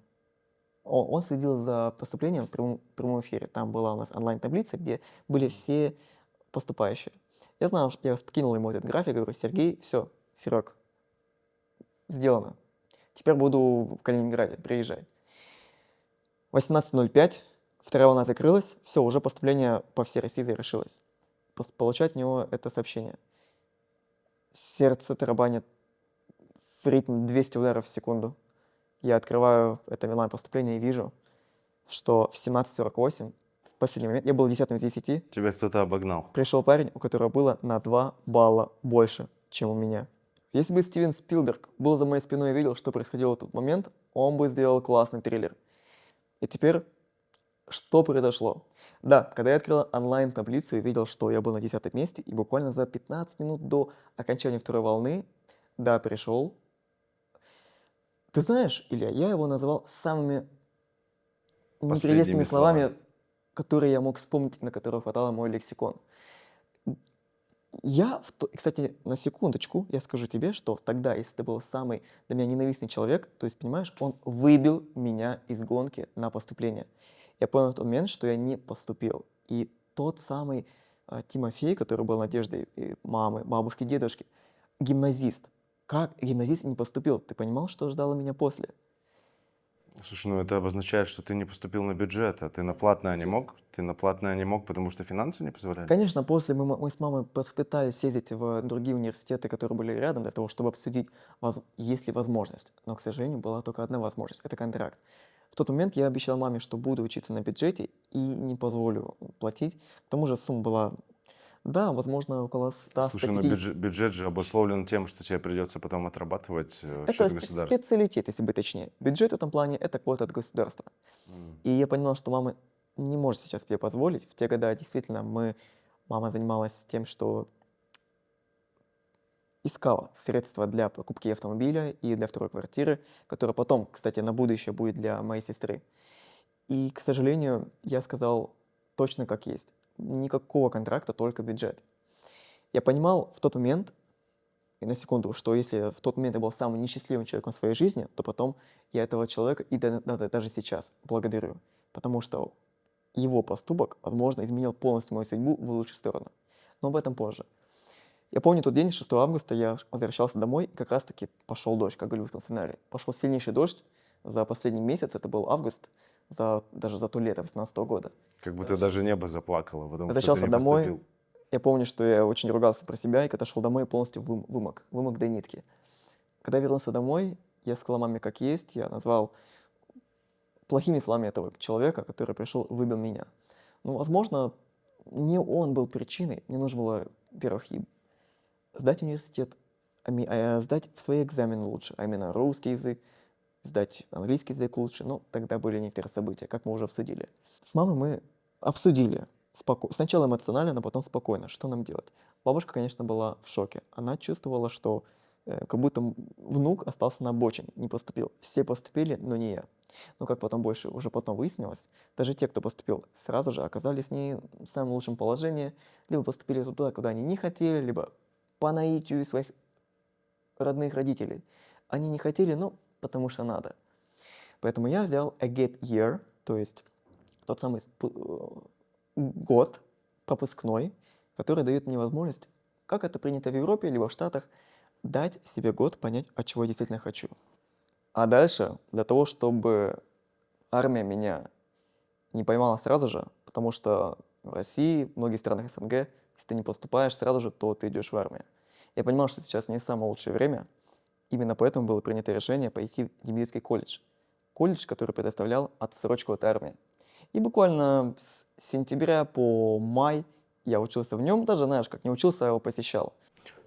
он следил за поступлением в прямом эфире. Там была у нас онлайн-таблица, где были все поступающие. Я знал, я скинул ему этот график, говорю, Сергей, все, Серег, сделано. Теперь буду в Калининграде, приезжай. 18:05, вторая волна закрылась, все, уже поступление по всей России завершилось. Получать от него это сообщение. Сердце тарабанит в ритм 200 ударов в секунду. Я открываю это онлайн-поступление и вижу, что в 17:48, в последний момент, я был 10 из 10, Тебя кто-то обогнал. пришел парень, у которого было на 2 балла больше, чем у меня. Если бы Стивен Спилберг был за моей спиной и видел, что происходило в тот момент, он бы сделал классный триллер. И теперь, что произошло? Да, когда я открыл онлайн-таблицу и видел, что я был на 10 месте, и буквально за 15 минут до окончания второй волны, да, пришел. Ты знаешь, Илья, я его называл самыми непрелестными Последними словами, словами. которые я мог вспомнить, на которые хватало мой лексикон. Кстати, на секундочку, я скажу тебе, что тогда, если ты был самый для меня ненавистный человек, то есть, понимаешь, он выбил меня из гонки на поступление. Я понял в тот момент, что я не поступил. И тот самый Тимофей, который был надеждой и мамы, бабушки, дедушки, гимназист. Как гимназист не поступил? Ты понимал, что ждало меня после? Слушай, ну это обозначает, что ты не поступил на бюджет, а ты на платное не мог. Ты на платное не мог, потому что финансы не позволяли. Конечно, после мы с мамой попытались съездить в другие университеты, которые были рядом, для того, чтобы обсудить, есть ли возможность. Но, к сожалению, была только одна возможность– это контракт. В тот момент я обещал маме, что буду учиться на бюджете и не позволю платить. К тому же сумма была, да, возможно, около Слушай, ну 100-150. бюджет же обусловлен тем, что тебе придется потом отрабатывать в Это счет государства. специалитет, если быть точнее. Бюджет в этом плане– это квота от государства. М. И я понимал, что мама не может сейчас себе позволить. В те годы действительно мама занималась тем, что искала средства для покупки автомобиля и для второй квартиры, которая потом, кстати, на будущее будет для моей сестры. И, к сожалению, я сказал точно как есть. Никакого контракта, только бюджет. Я понимал в тот момент, и на секунду, что если в тот момент я был самым несчастливым человеком в своей жизни, то потом я этого человека и даже сейчас благодарю. Потому что его поступок, возможно, изменил полностью мою судьбу в лучшую сторону. Но об этом позже. Я помню тот день, 6 августа, я возвращался домой, и как раз-таки пошел дождь, как в голливудском сценарии. Пошел сильнейший дождь за последний месяц, это был август, даже за то лето 18 года. Как будто даже небо заплакало, потому что ты Возвращался не домой, поступил. я помню, что я очень ругался про себя, и когда шел домой, полностью вымок до нитки. Когда вернулся домой, я сказал маме как есть, я назвал плохими словами этого человека, который пришел, выбил меня. Ну, возможно, не он был причиной, мне нужно было, во-первых, и сдать университет, сдать свои экзамены лучше, а именно русский язык, сдать английский язык лучше. Но тогда были некоторые события, как мы уже обсудили. С мамой мы обсудили Сначала эмоционально, но потом спокойно. Что нам делать? Бабушка, конечно, была в шоке. Она чувствовала, что как будто внук остался на обочине, не поступил. Все поступили, но не я. Но как потом больше, уже потом выяснилось, даже те, кто поступил сразу же, оказались не в самом лучшем положении, либо поступили туда, куда они не хотели, либо по наитию своих родных родителей. Они не хотели, но потому что надо. Поэтому я взял a gap year, то есть тот самый год пропускной, который дает мне возможность, как это принято в Европе либо в Штатах, дать себе год понять, от чего я действительно хочу. А дальше, для того, чтобы армия меня не поймала сразу же, потому что в России, в многих странах СНГ, если ты не поступаешь сразу же, то ты идешь в армию. Я понимал, что сейчас не самое лучшее время, именно поэтому было принято решение пойти в немецкий колледж. Колледж, который предоставлял отсрочку от армии. И буквально с сентября по май я учился в нем, даже, знаешь, как не учился, а его посещал.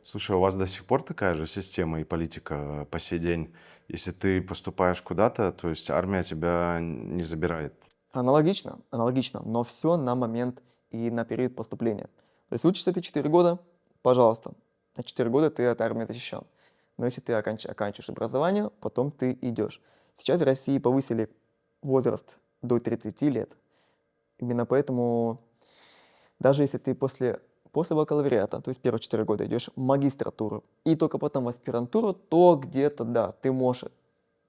Слушай, у вас до сих пор такая же система и политика по сей день? Если ты поступаешь куда-то, то есть армия тебя не забирает? Аналогично, аналогично, но все на момент и на период поступления. То есть учишься ты 4 года, пожалуйста, на 4 года ты от армии защищен. Но если ты оканчиваешь образование, потом ты идешь. Сейчас в России повысили возраст до 30 лет. Именно поэтому даже если ты после бакалавриата, то есть первые 4 года идешь в магистратуру и только потом в аспирантуру, то где-то, да, ты можешь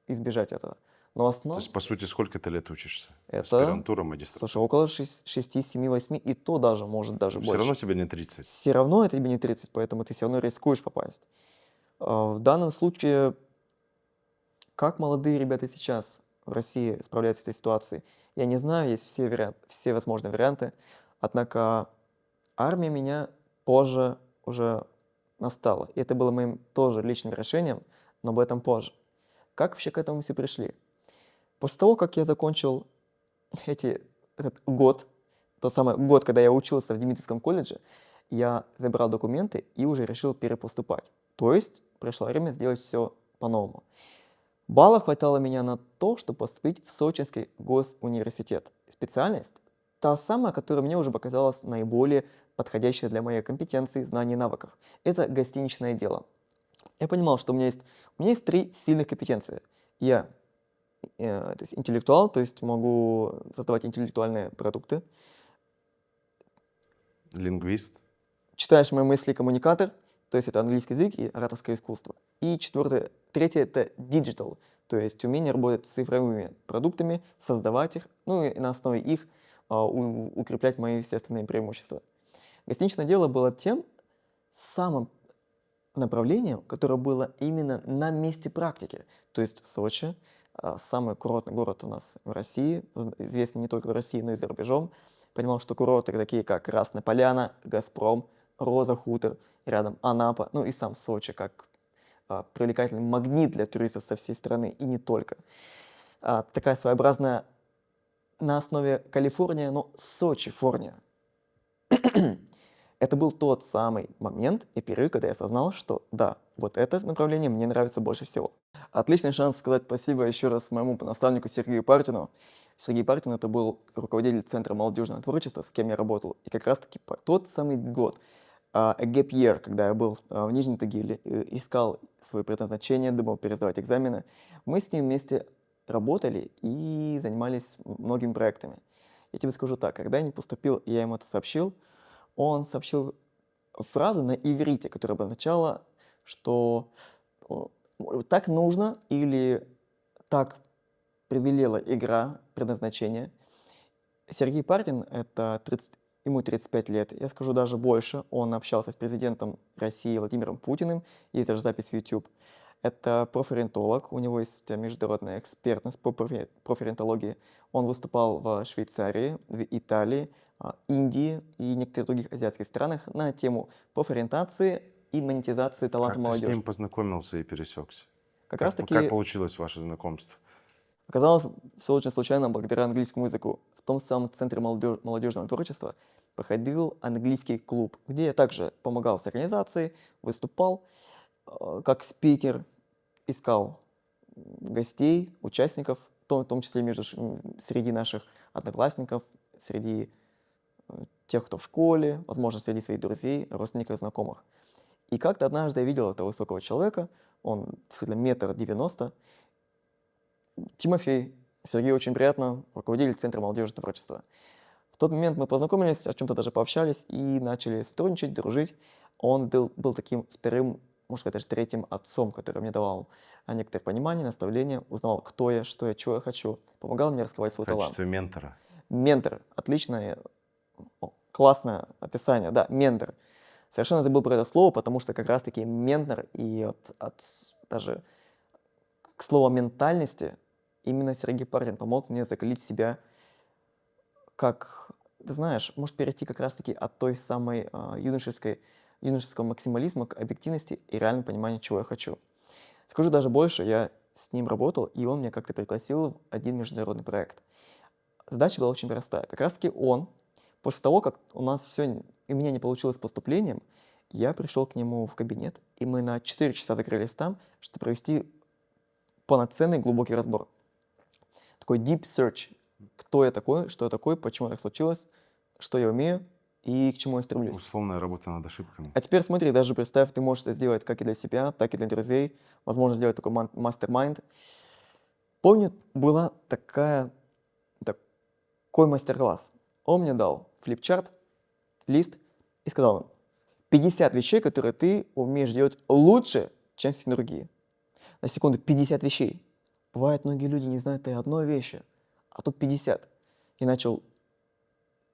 избежать этого. Но То основ есть, по сути, сколько ты лет учишься? это, Аспирантура, слушай, магистратура. около 6, 7, 8, и то даже, может, даже Но все равно больше. тебе не 30. Все равно это тебе не 30, поэтому ты все равно рискуешь попасть. В данном случае, как молодые ребята сейчас в России справляются с этой ситуацией, я не знаю, есть все возможные варианты, однако армия меня позже уже настала. И это было моим тоже личным решением, но об этом позже. Как вообще к этому все пришли? После того, как я закончил этот год, тот самый год, когда я учился в Демидовском колледже, я забрал документы и уже решил перепоступать. То есть пришло время сделать все по-новому. Баллов хватало меня на то, чтобы поступить в Сочинский госуниверситет. Специальность та самая, которая мне уже показалась наиболее подходящая для моей компетенции, знаний и навыков. Это гостиничное дело. Я понимал, что у меня есть 3 сильных компетенции. Я то есть интеллектуал, то есть могу создавать интеллектуальные продукты. Лингвист. Читаешь мои мысли, коммуникатор, то есть это английский язык и ораторское искусство. И третье это digital, то есть умение работать с цифровыми продуктами, создавать их, ну и на основе их укреплять мои все остальные преимущества. Гостиничное дело было тем самым направлением, которое было именно на месте практики. То есть Сочи, самый курортный город у нас в России, известный не только в России, но и за рубежом. Понимал, что курорты такие, как Красная Поляна, Газпром, Роза Хутор, рядом Анапа, ну и сам Сочи, как привлекательный магнит для туристов со всей страны, и не только. Такая своеобразная на основе Калифорния, но Сочи-форния. Это был тот самый момент и период, когда я осознал, что да, вот это направление мне нравится больше всего. Отличный шанс сказать спасибо еще раз моему наставнику Сергею Партину. Сергей Партин это был руководитель Центра молодежного творчества, с кем я работал. И как раз-таки тот самый год, a gap year, когда я был в Нижнем Тагиле, искал свое предназначение, думал пересдавать экзамены, мы с ним вместе работали и занимались многими проектами. Я тебе скажу так, когда я не поступил, и я ему это сообщил, он сообщил фразу на иврите, которая обозначала, что о, так нужно или так предвелела игра, предназначение. Сергей Партин, ему 35 лет, я скажу даже больше, он общался с президентом России Владимиром Путиным, есть даже запись в YouTube. Это профориентолог, у него есть международная экспертность по профориентологии. Он выступал в Швейцарии, в Италии, Индии и некоторых других азиатских странах на тему профориентации и монетизации таланта Как ты с ним молодежи. познакомился и пересекся? Как раз Как таки получилось ваше знакомство? оказалось все очень случайно благодаря английскому языку. В том самом Центре молодежного творчества проходил английский клуб, где я также помогал с организацией, выступал как спикер, искал гостей, участников, в том числе среди наших одноклассников, среди тех, кто в школе, возможно, среди своих друзей, родственников, знакомых. И как-то однажды я видел этого высокого человека, он действительно 1,90 м, Тимофей, Сергей, очень приятно, руководитель Центра молодежи творчества. В тот момент мы познакомились, о чем-то даже пообщались и начали сотрудничать, дружить. Он был таким вторым, можно сказать, даже третьим отцом, который мне давал некоторое понимание, наставление, узнал, кто я, что я, чего я хочу, помогал мне раскрывать В свой талант. качестве ментора. Ментор, отличное, классное описание, да, ментор. Совершенно забыл про это слово, потому что как раз-таки ментор и даже к слову ментальности именно Сергей Пардин помог мне закалить себя как, ты знаешь, может перейти как раз-таки от той самой юношеского максимализма к объективности и реальному пониманию, чего я хочу. Скажу даже больше, я с ним работал, и он меня как-то пригласил в один международный проект. Задача была очень простая. Как раз-таки он, после того, как у нас все, и у меня не получилось с поступлением, я пришел к нему в кабинет, и мы на 4 часа закрылись там, чтобы провести полноценный глубокий разбор. Такой deep search. Кто я такой, что я такой, почему так случилось, что я умею и к чему я стремлюсь. Условная работа над ошибками. А теперь смотри, даже представь, ты можешь это сделать как и для себя, так и для друзей. Возможно, сделать такой мастер-майнд. Помню, была такой мастер-класс. Он мне дал флипчарт, лист и сказал: 50 вещей, которые ты умеешь делать лучше, чем все другие. На секунду, 50 вещей. Бывает, многие люди не знают и одной вещи, а тут 50. И начал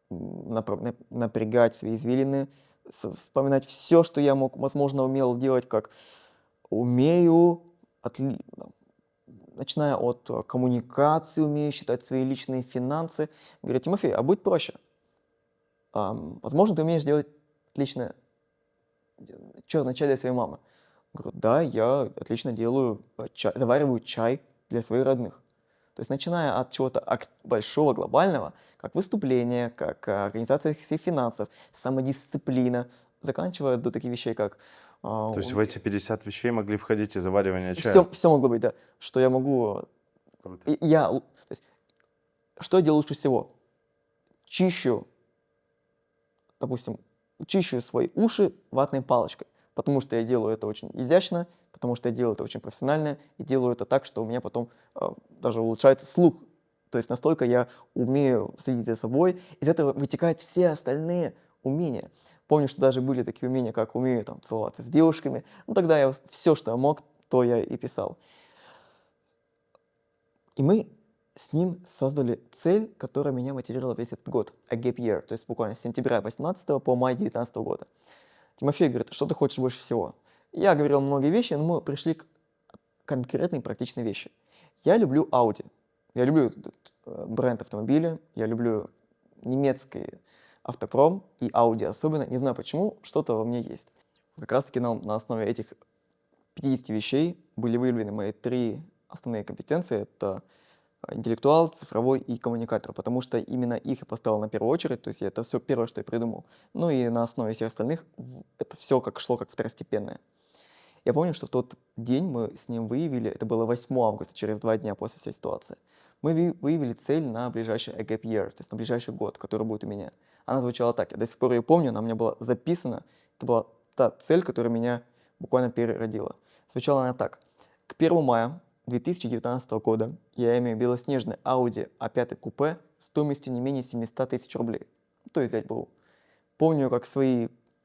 напрягать свои извилины, вспоминать все, что я мог, возможно, умел делать, как умею, начиная от коммуникации, умею считать свои личные финансы. Говорит: Тимофей, а будь проще. Возможно, ты умеешь делать отлично, что начать для своей мамы. Говорю: да, я отлично делаю завариваю чай для своих родных. То есть начиная от чего-то большого, глобального, как выступление, как организация своих финансов, самодисциплина, заканчивая до таких вещей, как То есть в эти 50 вещей могли входить и заваривание чая. все могло быть, да, что я могу, Круто. то есть, что я делаю лучше всего? Чищу, допустим, чищу свои уши ватной палочкой, потому что я делаю это очень изящно, потому что я делаю это очень профессионально и делаю это так, что у меня потом даже улучшается слух. То есть настолько я умею следить за собой, из этого вытекают все остальные умения. Помню, что даже были такие умения, как умею там целоваться с девушками. Ну тогда я все, что я мог, то я и писал. И мы с ним создали цель, которая меня мотивировала весь этот год, a gap year, то есть буквально с сентября 2018 по май 2019 года. Тимофей говорит: что ты хочешь больше всего? Я говорил многие вещи, но мы пришли к конкретной практичной вещи. Я люблю Audi, я люблю этот бренд автомобиля, я люблю немецкий автопром и Audi особенно, не знаю почему, что-то во мне есть. Как раз таки на основе этих 50 вещей были выявлены мои 3 основные компетенции. Это интеллектуал, цифровой и коммуникатор, потому что именно их я поставил на первую очередь, то есть это все первое, что я придумал. Ну и на основе всех остальных это все как шло как второстепенное. Я помню, что в тот день мы с ним выявили, это было 8 августа, через 2 дня после всей ситуации, мы выявили цель на ближайший gap year, то есть на ближайший год, который будет у меня. Она звучала так, я до сих пор ее помню, она у меня была записана, это была та цель, которая меня буквально переродила. Звучала она так: к 1 мая 2019 года я имею белоснежный Audi A5 купе стоимостью не менее 700 тысяч рублей. То есть взять БУ. Помню, как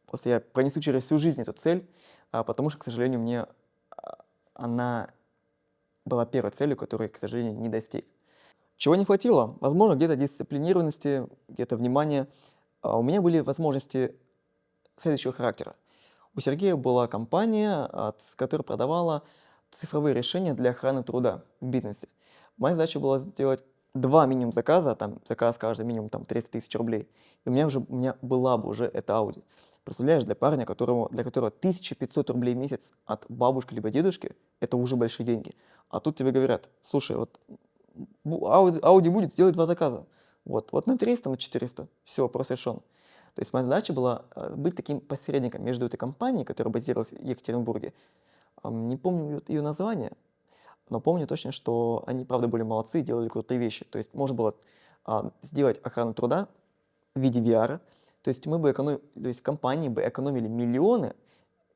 просто я пронесу через всю жизнь эту цель, потому что, к сожалению, она была первой целью, которую, к сожалению, не достиг. Чего не хватило? Возможно, где-то дисциплинированности, где-то внимания. У меня были возможности следующего характера. У Сергея была компания, которая продавала цифровые решения для охраны труда в бизнесе. Моя задача была сделать 2 минимум заказа, там заказ каждый минимум там 300 тысяч рублей. И у меня была бы уже эта Audi. Представляешь, для парня, для которого 1500 рублей в месяц от бабушки либо дедушки, это уже большие деньги. А тут тебе говорят: слушай, вот Audi будет, сделай 2 заказа. Вот на 300, на 400. Все, вопрос решен. То есть моя задача была быть таким посредником между этой компанией, которая базировалась в Екатеринбурге. Не помню ее название, но помню точно, что они, правда, были молодцы и делали крутые вещи. То есть можно было сделать охрану труда в виде VR, То есть то есть компании бы экономили миллионы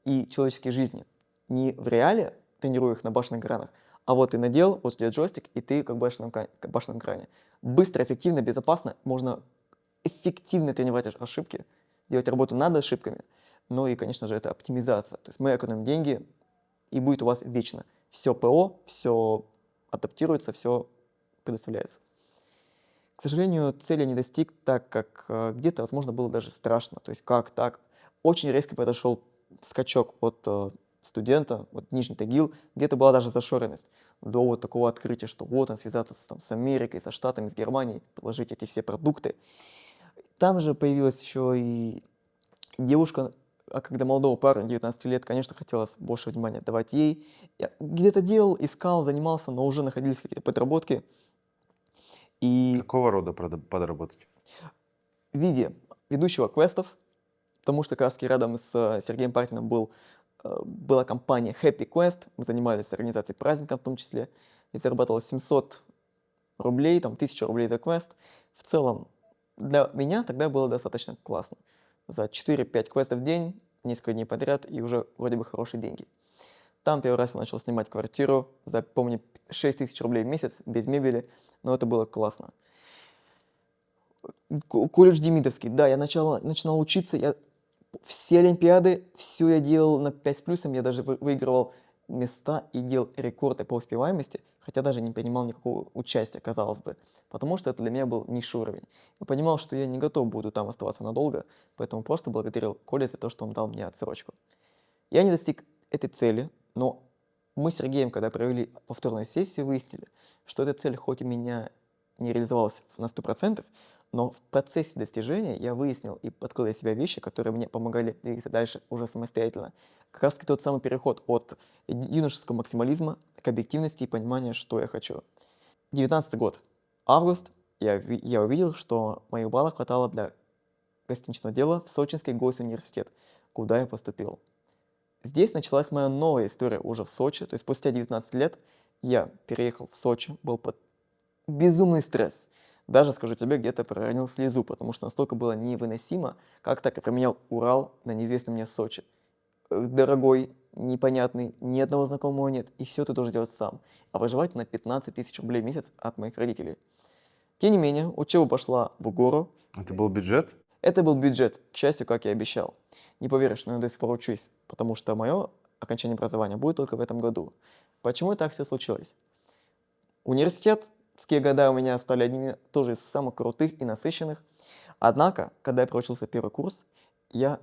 и человеческие жизни не в реале, тренируя их на башенных экранах, а вот ты надел вот тебе джойстик, и ты как башенном экране. Быстро, эффективно, безопасно можно эффективно тренировать ошибки, делать работу над ошибками. Ну и, конечно же, это оптимизация. То есть мы экономим деньги, и будет у вас вечно. Все ПО, все адаптируется, все предоставляется. К сожалению, цели не достиг, так как где-то, возможно, было даже страшно. То есть как так? Очень резко произошел скачок от студента, вот Нижний Тагил, где-то была даже зашоренность до вот такого открытия, что вот он связаться с Америкой, со Штатами, с Германией, предложить эти все продукты. Там же появилась еще и девушка, а когда молодого парня, 19 лет, конечно, хотелось больше внимания давать ей. Я где-то делал, искал, занимался, но уже находились какие-то подработки. И Какого рода подработки? в виде ведущего квестов, потому что как раз рядом с Сергеем Партиным была компания Happy Quest, мы занимались организацией праздника в том числе, и зарабатывал 700 рублей, там 1000 рублей за квест. В целом, для меня тогда было достаточно классно. За 4-5 квестов в день, несколько дней подряд, и уже вроде бы хорошие деньги. Там первый раз я начал снимать квартиру за, помню, 6000 рублей в месяц, без мебели, но это было классно. Колледж Демидовский, да, я начинал учиться, все олимпиады, все я делал на 5 с плюсом, я даже выигрывал места и делал рекорды по успеваемости, хотя даже не принимал никакого участия, казалось бы, потому что это для меня был низший уровень. Я понимал, что я не готов буду там оставаться надолго, поэтому просто благодарил колледж за то, что он дал мне отсрочку. Я не достиг этой цели, но мы с Сергеем, когда провели повторную сессию, выяснили, что эта цель хоть у меня не реализовалась на 100%, но в процессе достижения я выяснил и открыл для себя вещи, которые мне помогали двигаться дальше уже самостоятельно. Как раз таки тот самый переход от юношеского максимализма к объективности и пониманию, что я хочу. 19 год, август, я увидел, что моих баллов хватало для гостиничного дела в Сочинский госуниверситет, куда я поступил. Здесь началась моя новая история уже в Сочи, то есть спустя 19 лет я переехал в Сочи, был под безумный стресс. Даже, скажу тебе, где-то проронил слезу, потому что настолько было невыносимо, как так я променял Урал на неизвестный мне Сочи. Дорогой, непонятный, ни одного знакомого нет, и все ты должен делать сам. А выживать на 15 тысяч рублей в месяц от моих родителей. Тем не менее, учеба пошла в гору. Это был бюджет? Это был бюджет, к счастью, как и обещал. Не поверишь, но я до сих пор учусь, потому что мое окончание образования будет только в этом году. Почему так все случилось? Университетские года у меня стали одними тоже из самых крутых и насыщенных. Однако, когда я проучился первый курс, я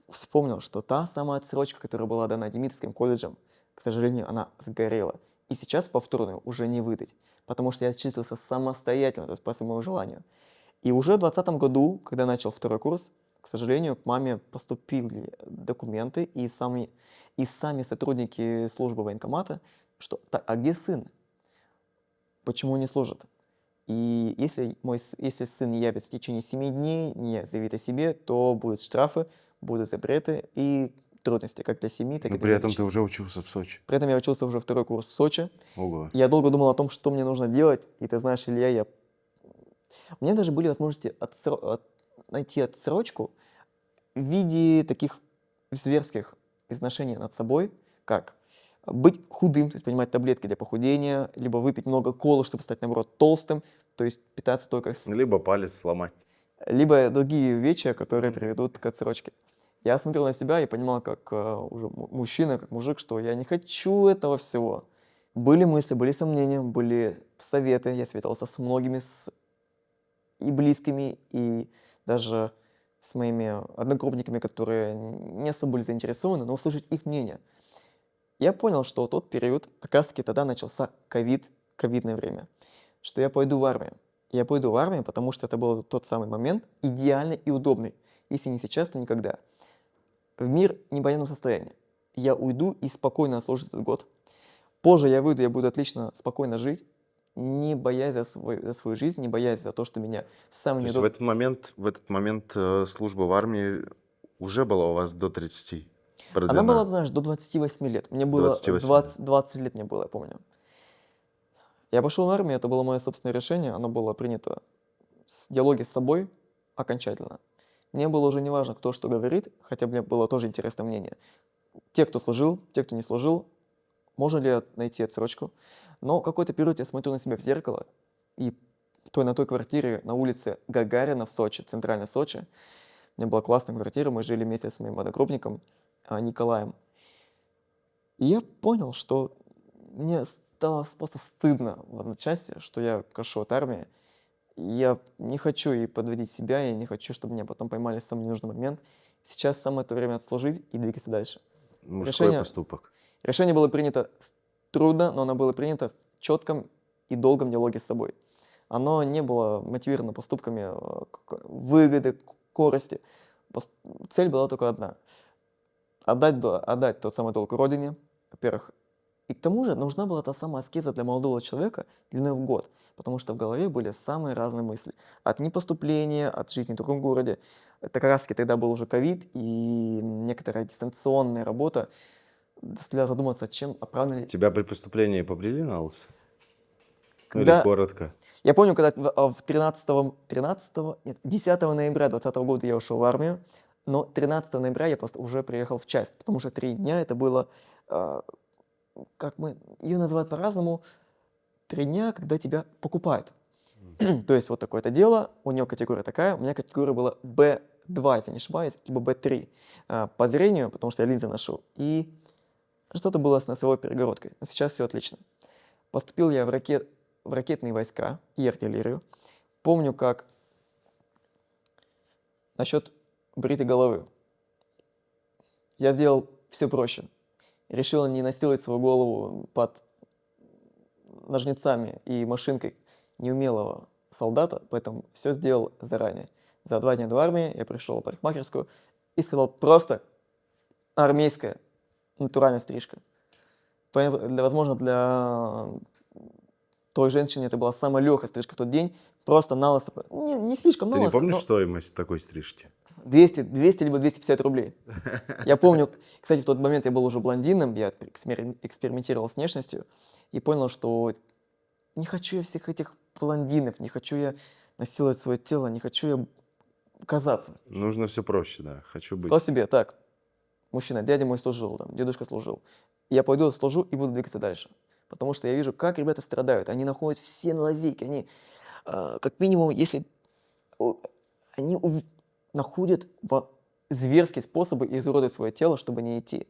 вспомнил, что та самая отсрочка, которая была дана Демидовским колледжем, к сожалению, она сгорела. И сейчас повторную уже не выдать, потому что я отчислился самостоятельно, то есть по своему желанию. И уже в 2020 году, когда начал второй курс, к сожалению, к маме поступили документы и сами сотрудники службы военкомата, что «Так, а где сын? Почему не служит?» И если сын не явится в течение 7 дней, не заявит о себе, то будут штрафы, будут запреты и трудности как для семьи, так Но и для при меня этом ты лично. уже учился в Сочи. При этом я учился уже второй курс в Сочи. Ого. Я долго думал о том, что мне нужно делать. И ты знаешь, Илья, у меня даже были возможности найти отсрочку в виде таких зверских изношений над собой, как быть худым, то есть принимать таблетки для похудения, либо выпить много колы, чтобы стать, наоборот, толстым, то есть питаться только Либо палец сломать. либо другие вещи, которые Мгм. приведут к отсрочке. Я смотрел на себя и понимал, как уже мужчина, как мужик, что я не хочу этого всего. Были мысли, были сомнения, были советы, я советовался с многими, и близкими, и даже с моими одногруппниками, которые не особо были заинтересованы, но услышать их мнение. Я понял, что тот период, как раз таки тогда начался ковидное время, что я пойду в армию. Я пойду в армию, потому что это был тот самый момент, идеальный и удобный. Если не сейчас, то никогда. В мир в непонятном состоянии. Я уйду и спокойно отслужу этот год. Позже я выйду, я буду отлично, спокойно жить, не боясь за свою жизнь, не боясь за то, что меня самый То есть в неудобный... этот момент служба в армии уже была у вас до 30 Она была, продлена? знаешь, до 28 лет. Мне До было 28 лет. 20 лет мне было, я помню. Я пошел в армию, это было мое собственное решение, оно было принято с диалоге с собой окончательно. Мне было уже неважно, кто что говорит, хотя мне было тоже интересное мнение. Те, кто служил, те, кто не служил, можно ли найти отсрочку. Но какой-то период я смотрю на себя в зеркало, и на той квартире на улице Гагарина в Сочи, центральной Сочи, у меня была классная квартира, мы жили вместе с моим одногруппником Николаем. И я понял, что мне стало просто стыдно в одночасье, что я кашу от армии. И я не хочу и подводить себя, я не хочу, чтобы меня потом поймали в самый ненужный момент. Сейчас самое то время отслужить и двигаться дальше. Мужской Решение, поступок. решение было принято трудно, но оно было принято в четком и долгом диалоге с собой. Оно не было мотивировано поступками выгоды, корости. Цель была только одна. Отдать тот самый долг родине, во-первых. И к тому же нужна была та самая аскеза для молодого человека длиной в год, потому что в голове были самые разные мысли. От непоступления, от жизни в другом городе. Это как раз таки тогда был уже ковид, и некоторая дистанционная работа заставляла задуматься, чем оправданы. Тебя при поступлении побрили на лысо? Ну или Когда коротко? Я помню, когда в 10 ноября 2020 года я ушел в армию, но 13 ноября я просто уже приехал в часть, потому что 3 дня это было, а, как мы ее называют по-разному, 3 дня, когда тебя покупают. То есть вот такое-то дело, у него категория такая, у меня категория была B2, если не ошибаюсь, либо B3 по зрению, потому что я линзы ношу, и что-то было с носовой перегородкой. Но сейчас все отлично. Поступил я в ракетные войска и артиллерию. Помню, как насчет бритой головы. Я сделал все проще. Решил не насиловать свою голову под ножницами и машинкой неумелого солдата, поэтому все сделал заранее. За 2 дня до армии я пришел в парикмахерскую и сказал просто армейская натуральная стрижка. Возможно, для той женщине это была самая легкая стрижка в тот день. Просто на лысо. Не слишком на Ты не лысо, помнишь но стоимость такой стрижки? 200 либо 250 рублей. Я помню, кстати, в тот момент я был уже блондином, я экспериментировал с внешностью и понял, что не хочу я всех этих блондинов, не хочу я насиловать свое тело, не хочу я казаться. Нужно все проще, да. Хочу Сказал быть. себе, так, мужчина, дядя мой служил, там, дедушка служил. Я пойду служу и буду двигаться дальше. Потому что я вижу, как ребята страдают. Они находят все лазейки. Они, как минимум, если о, они находят зверские способы изуродовать свое тело, чтобы не идти.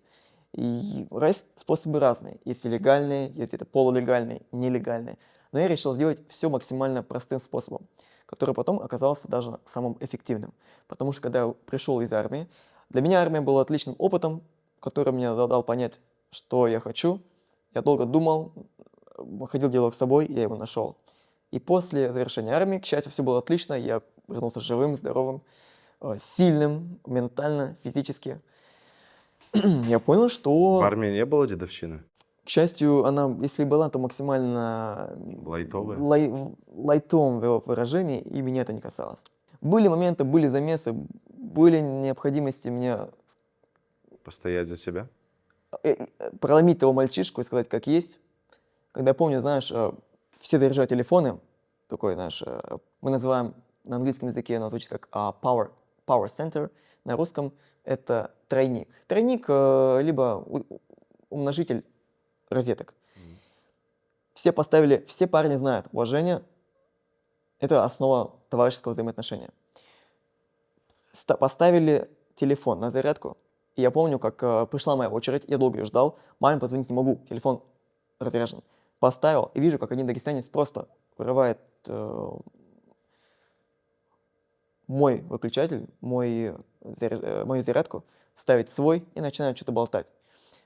И способы разные. Есть легальные, есть где-то полулегальные, нелегальные. Но я решил сделать все максимально простым способом, который потом оказался даже самым эффективным. Потому что когда я пришел из армии, для меня армия была отличным опытом, который мне дал понять, что я хочу. Я долго думал, ходил диалог с собой, я его нашел. И после завершения армии, к счастью, все было отлично. Я вернулся живым, здоровым, сильным, ментально, физически. Я понял, В что, армии не было дедовщины? к счастью, она, если была, то максимально Лайтовая? лайтовом в его выражении, и меня это не касалось. Были моменты, были замесы, были необходимости мне Постоять за себя? проломить того мальчишку и сказать, как есть. Когда я помню, знаешь, все заряжают телефоны, такой, знаешь, мы называем на английском языке, оно звучит как power center, на русском это тройник. Тройник, либо умножитель розеток. Все поставили, все парни знают, уважение – это основа товарищеского взаимоотношения. Поставили телефон на зарядку, и я помню, как пришла моя очередь, я долго ее ждал, маме позвонить не могу, телефон разряжен. Поставил, и вижу, как один дагестанец просто вырывает мой выключатель, мою зарядку, ставит свой и начинает что-то болтать.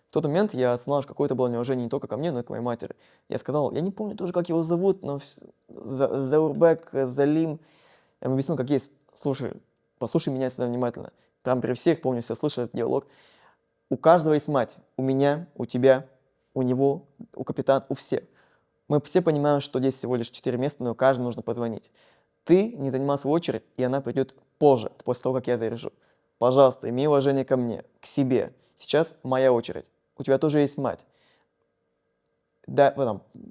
В тот момент я осознал, что какое-то было неуважение не только ко мне, но и к моей матери. Я сказал, я не помню тоже, как его зовут, но Заурбек, Залим. Я ему объяснил, как есть. Слушай, послушай меня сюда внимательно. Прям при всех, помню, все слышал этот диалог. У каждого есть мать. У меня, у тебя, у него, у капитана, у всех. Мы все понимаем, что здесь всего лишь 4 места, но каждому нужно позвонить. Ты не занимал свою очередь, и она придет позже, после того, как я заряжу. Пожалуйста, имей уважение ко мне, к себе. Сейчас моя очередь. У тебя тоже есть мать. Да,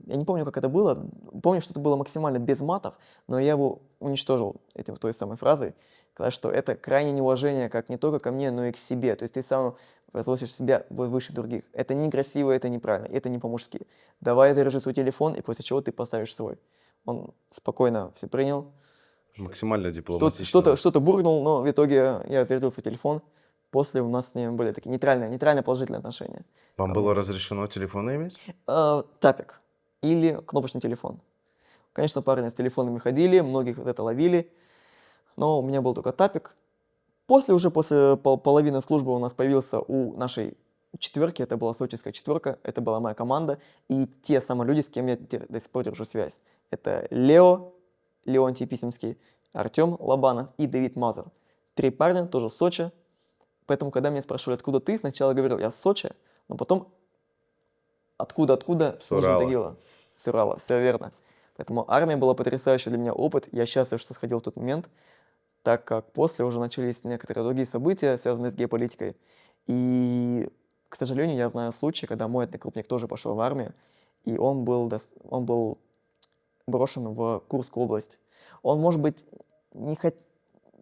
я не помню, как это было. Помню, что это было максимально без матов, но я его уничтожил этим той самой фразой, сказать, что это крайнее неуважение как не только ко мне, но и к себе. То есть ты сам возвысишь себя выше других. Это некрасиво, это неправильно, это не по-мужски. Давай я заряжу свой телефон, и после чего ты поставишь свой. Он спокойно все принял, Максимально что- дипломатично. что-то что-то буркнул, но в итоге я зарядил свой телефон. После у нас с ним были такие нейтральные положительные отношения. Вам Кому было есть. разрешено телефоны иметь? Тапик или кнопочный телефон. Конечно, парни с телефонами ходили, многих вот это ловили, но у меня был только тапик. После половины службы у нас появился у нашей четверки, это была сочинская четверка, это была моя команда, и те самые люди, с кем я до сих пор держу связь. Это Леонтий Писемский, Артем Лобанов и Давид Мазур. 3 парня, тоже с Сочи. Поэтому, когда меня спрашивали, откуда ты, сначала я говорил, я с Сочи, но потом откуда, С с Нижнего Урала. Тагила, с Урала, все верно. Поэтому армия была потрясающий для меня опыт, я счастлив, что сходил в тот момент, так как после уже начались некоторые другие события, связанные с геополитикой. И, к сожалению, я знаю случай, когда мой однокрупник тоже пошел в армию, и он был брошен в Курскую область. Он, может быть, не хот...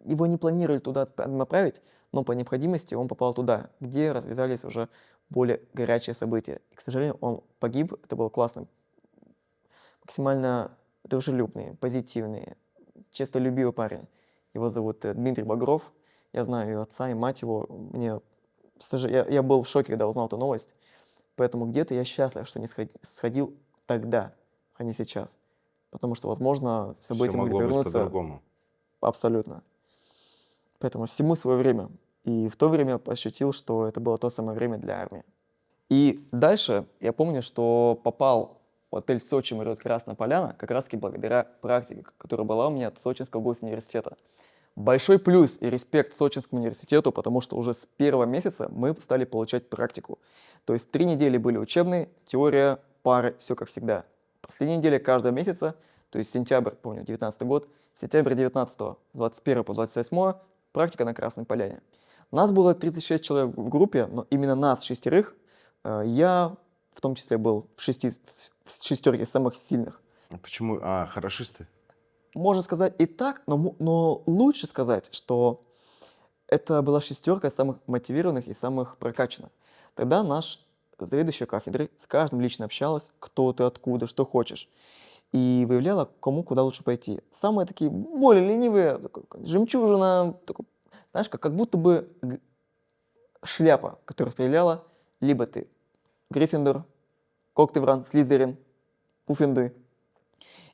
его не планировали туда направить, но по необходимости он попал туда, где развязались уже более горячие события. И, к сожалению, он погиб. Это был классный, максимально дружелюбный, позитивный, честолюбивый парень. Его зовут Дмитрий Багров. Я знаю и отца, и мать его. Я был в шоке, когда узнал эту новость. Поэтому где-то я счастлив, что не сходил тогда, а не сейчас. Потому что, возможно, Все события могли могло быть повернуться по-другому. абсолютно. Поэтому всему свое время. И в то время ощутил, что это было то самое время для армии. И дальше я помню, что попал в отель Сочи Марриотт Красная Поляна как раз-таки благодаря практике, которая была у меня от Сочинского госуниверситета. Большой плюс и респект Сочинскому университету, потому что уже с первого месяца мы стали получать практику. То есть 3 недели были учебные, теория, пары, все как всегда. Последняя неделя каждого месяца, то есть сентябрь, помню, 19 год, сентябрь 19 с 21 по 28 практика на Красной Поляне. Нас было 36 человек в группе, но именно нас, шестерых, я в том числе был в шестерке самых сильных. Почему? Хорошисты. Можно сказать и так, но лучше сказать, что это была шестерка самых мотивированных и самых прокачанных. Тогда наш заведующий кафедрой с каждым лично общалась, кто ты, откуда, что хочешь, и выявляла, кому куда лучше пойти. Самые такие более ленивые, такой, жемчужина, такой, знаешь, как будто бы шляпа, которая распределяла либо ты Гриффиндор, Когтевран, Слизерин, Пуффенды.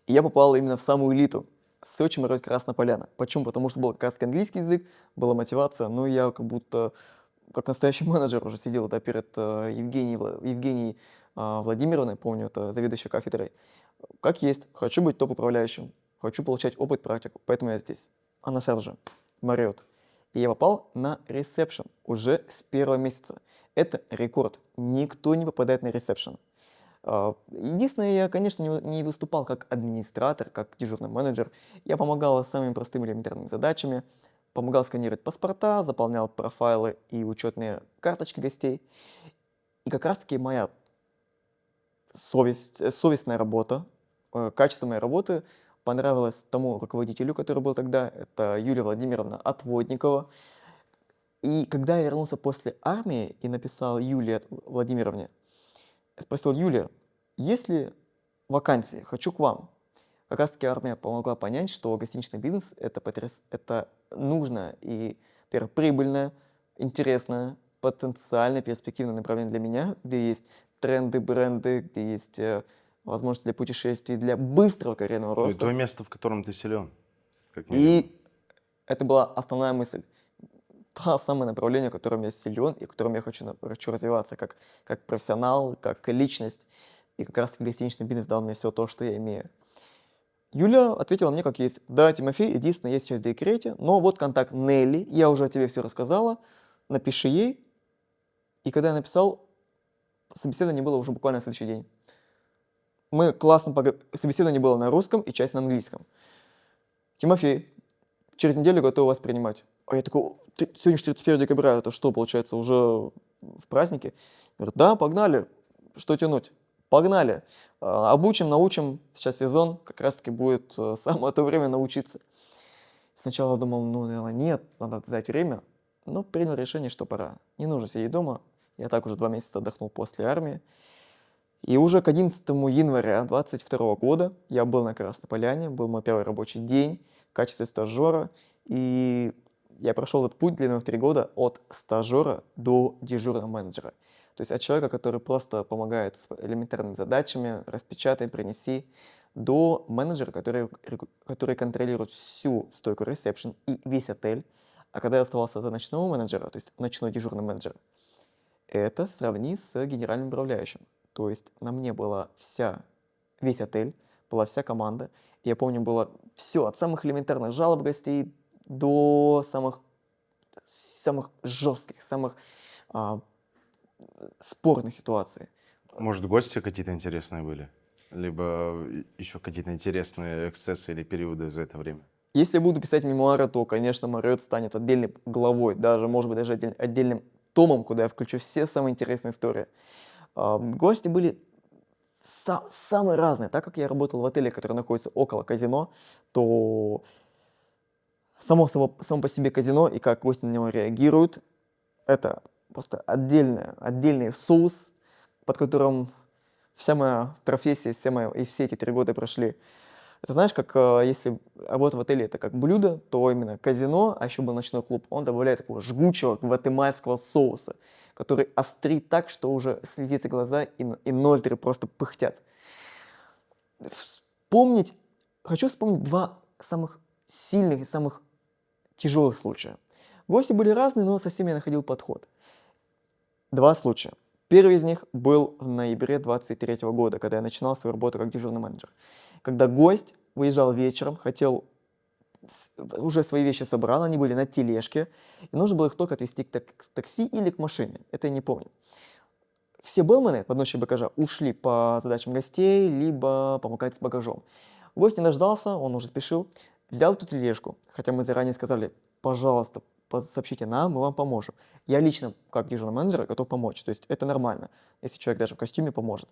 И я попал именно в самую элиту. Сочи, Марриотт, Красная Поляна. Почему? Потому что был как раз английский язык, была мотивация, но я как будто, как настоящий менеджер уже сидел да, перед Евгенией Владимировной, помню, это заведующая кафедрой. Как есть, хочу быть топ-управляющим, хочу получать опыт, практику, поэтому я здесь. Она сразу же, Марриотт. И я попал на ресепшн уже с первого месяца. Это рекорд. Никто не попадает на ресепшн. Единственное, я, конечно, не выступал как администратор, как дежурный менеджер. Я помогал с самыми простыми элементарными задачами, помогал сканировать паспорта, заполнял профайлы и учетные карточки гостей. И как раз-таки моя совестная работа, качество моей работы понравилось тому руководителю, который был тогда, это Юлия Владимировна Отводникова. И когда я вернулся после армии и написал Юлии Владимировне, спросил: Юлия, есть ли вакансии? Хочу к вам. Как раз таки армия помогла понять, что гостиничный бизнес это нужно и, во-первых, прибыльное, интересное, потенциально перспективное направление для меня, где есть тренды, бренды, где есть возможности для путешествий, для быстрого карьерного Ну и роста. то место, в котором ты силен, как минимум. И это была основная мысль. То самое направление, в котором я силен и в котором я хочу развиваться как профессионал, как личность. И как раз гостиничный бизнес дал мне все то, что я имею. Юля ответила мне как есть. Да, Тимофей, единственное, я сейчас в декрете, но вот контакт Нелли, я уже тебе все рассказала, напиши ей. И когда я написал, собеседование было уже буквально на следующий день. Собеседование было на русском и часть на английском. Тимофей, через неделю готов вас принимать. А я такой: сегодня же 31 декабря, это что, получается, уже в празднике? Говорит: да, погнали, что тянуть? погнали. Обучим, научим. Сейчас сезон, как раз-таки будет самое то время научиться. Сначала думал, ну, наверное, нет, надо дать время, но принял решение, что пора. Не нужно сидеть дома. Я так уже 2 месяца отдохнул после армии. И уже к 11 января 2022 года я был на Красной Поляне, был мой первый рабочий день в качестве стажера, и я прошел этот путь длиной в 3 года от стажера до дежурного менеджера. То есть от человека, который просто помогает с элементарными задачами, распечатай, принеси, до менеджера, который контролирует всю стойку ресепшн и весь отель. А когда я оставался за ночного менеджера, то есть ночной дежурный менеджер, это сравни с генеральным управляющим. То есть на мне была весь отель, была вся команда. Я помню, было все, от самых элементарных жалоб гостей до самых жестких, самых а, спорных ситуаций. Может, гости какие-то интересные были? Либо еще какие-то интересные эксцессы или периоды за это время? Если я буду писать мемуары, то, конечно, Марриотт станет отдельной главой, даже, может быть, даже отдельным томом, куда я включу все самые интересные истории. Гости были самые разные. Так как я работал в отеле, который находится около казино, то само по себе казино и как гости на него реагируют, это просто отдельный соус, под которым вся моя профессия, и все эти 3 года прошли. Это знаешь, как если работа в отеле это как блюдо, то именно казино, а еще был ночной клуб, он добавляет такого жгучего гватемальского соуса, который острит так, что уже слезятся глаза и ноздри просто пыхтят. Вспомнить, хочу вспомнить 2 самых сильных и самых тяжелых случая. Гости были разные, но со всеми я находил подход. 2 случая. Первый из них был в ноябре 23 года, когда я начинал свою работу как дежурный менеджер. Когда гость выезжал вечером, уже свои вещи собрал, они были на тележке, и нужно было их только отвезти к такси или к машине, это я не помню. Все белмены подносчики багажа ушли по задачам гостей, либо помогать с багажом. Гость не дождался, он уже спешил, взял эту тележку, хотя мы заранее сказали, пожалуйста, сообщите нам, мы вам поможем. Я лично, как дежурный менеджер, готов помочь, то есть это нормально, если человек даже в костюме поможет.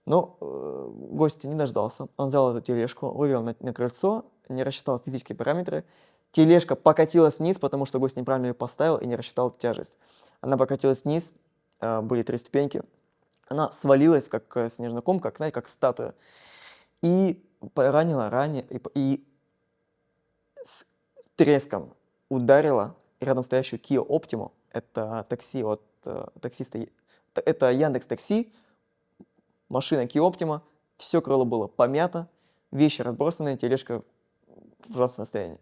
Но гость не дождался, он взял эту тележку, вывел на крыльцо, не рассчитал физические параметры, тележка покатилась вниз, потому что гость неправильно ее поставил и не рассчитал тяжесть. Она покатилась вниз, были 3 ступеньки, она свалилась, как снежный ком, как, знаете, как статуя, и поранила и с треском ударила рядом стоящую Kia Optima, это такси от таксиста, это Яндекс.Такси, машина Kia Optima, все крыло было помято, вещи разбросаны, тележка в ужасном состоянии.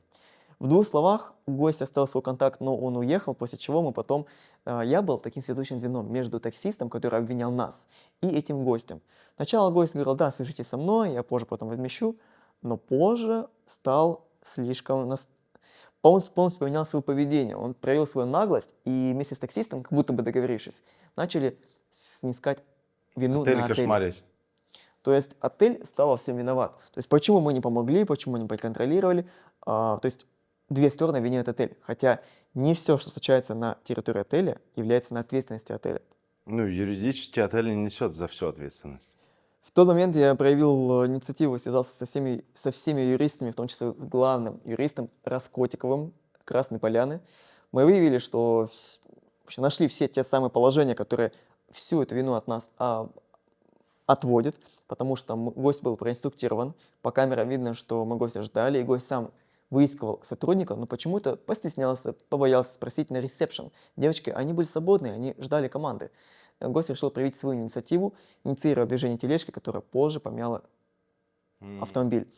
В 2 словах, гость оставил свой контакт, но он уехал, после чего мы потом... я был таким связующим звеном между таксистом, который обвинял нас, и этим гостем. Сначала гость говорил, да, свяжитесь со мной, я позже потом возмещу, но позже стал слишком... полностью поменял свое поведение, он проявил свою наглость, и вместе с таксистом, как будто бы договорившись, начали снискать вину Отель на отеле. кошмарить. То есть отель стал во всем виноват. То есть почему мы не помогли, почему не проконтролировали. То есть 2 стороны винят отель. Хотя не все, что случается на территории отеля, является на ответственности отеля. Ну, юридически отель не несет за всю ответственность. В тот момент я проявил инициативу, связался со всеми юристами, в том числе с главным юристом Раскотиковым Красной Поляны. Мы выявили, что вообще нашли все те самые положения, которые всю эту вину от нас отводит, потому что гость был проинструктирован, по камерам видно, что мы гостя ждали, и гость сам выискивал сотрудника, но почему-то постеснялся, побоялся спросить на ресепшн. Девочки, они были свободные, они ждали команды. Гость решил проявить свою инициативу, инициировав движение тележки, которая позже помяла автомобиль.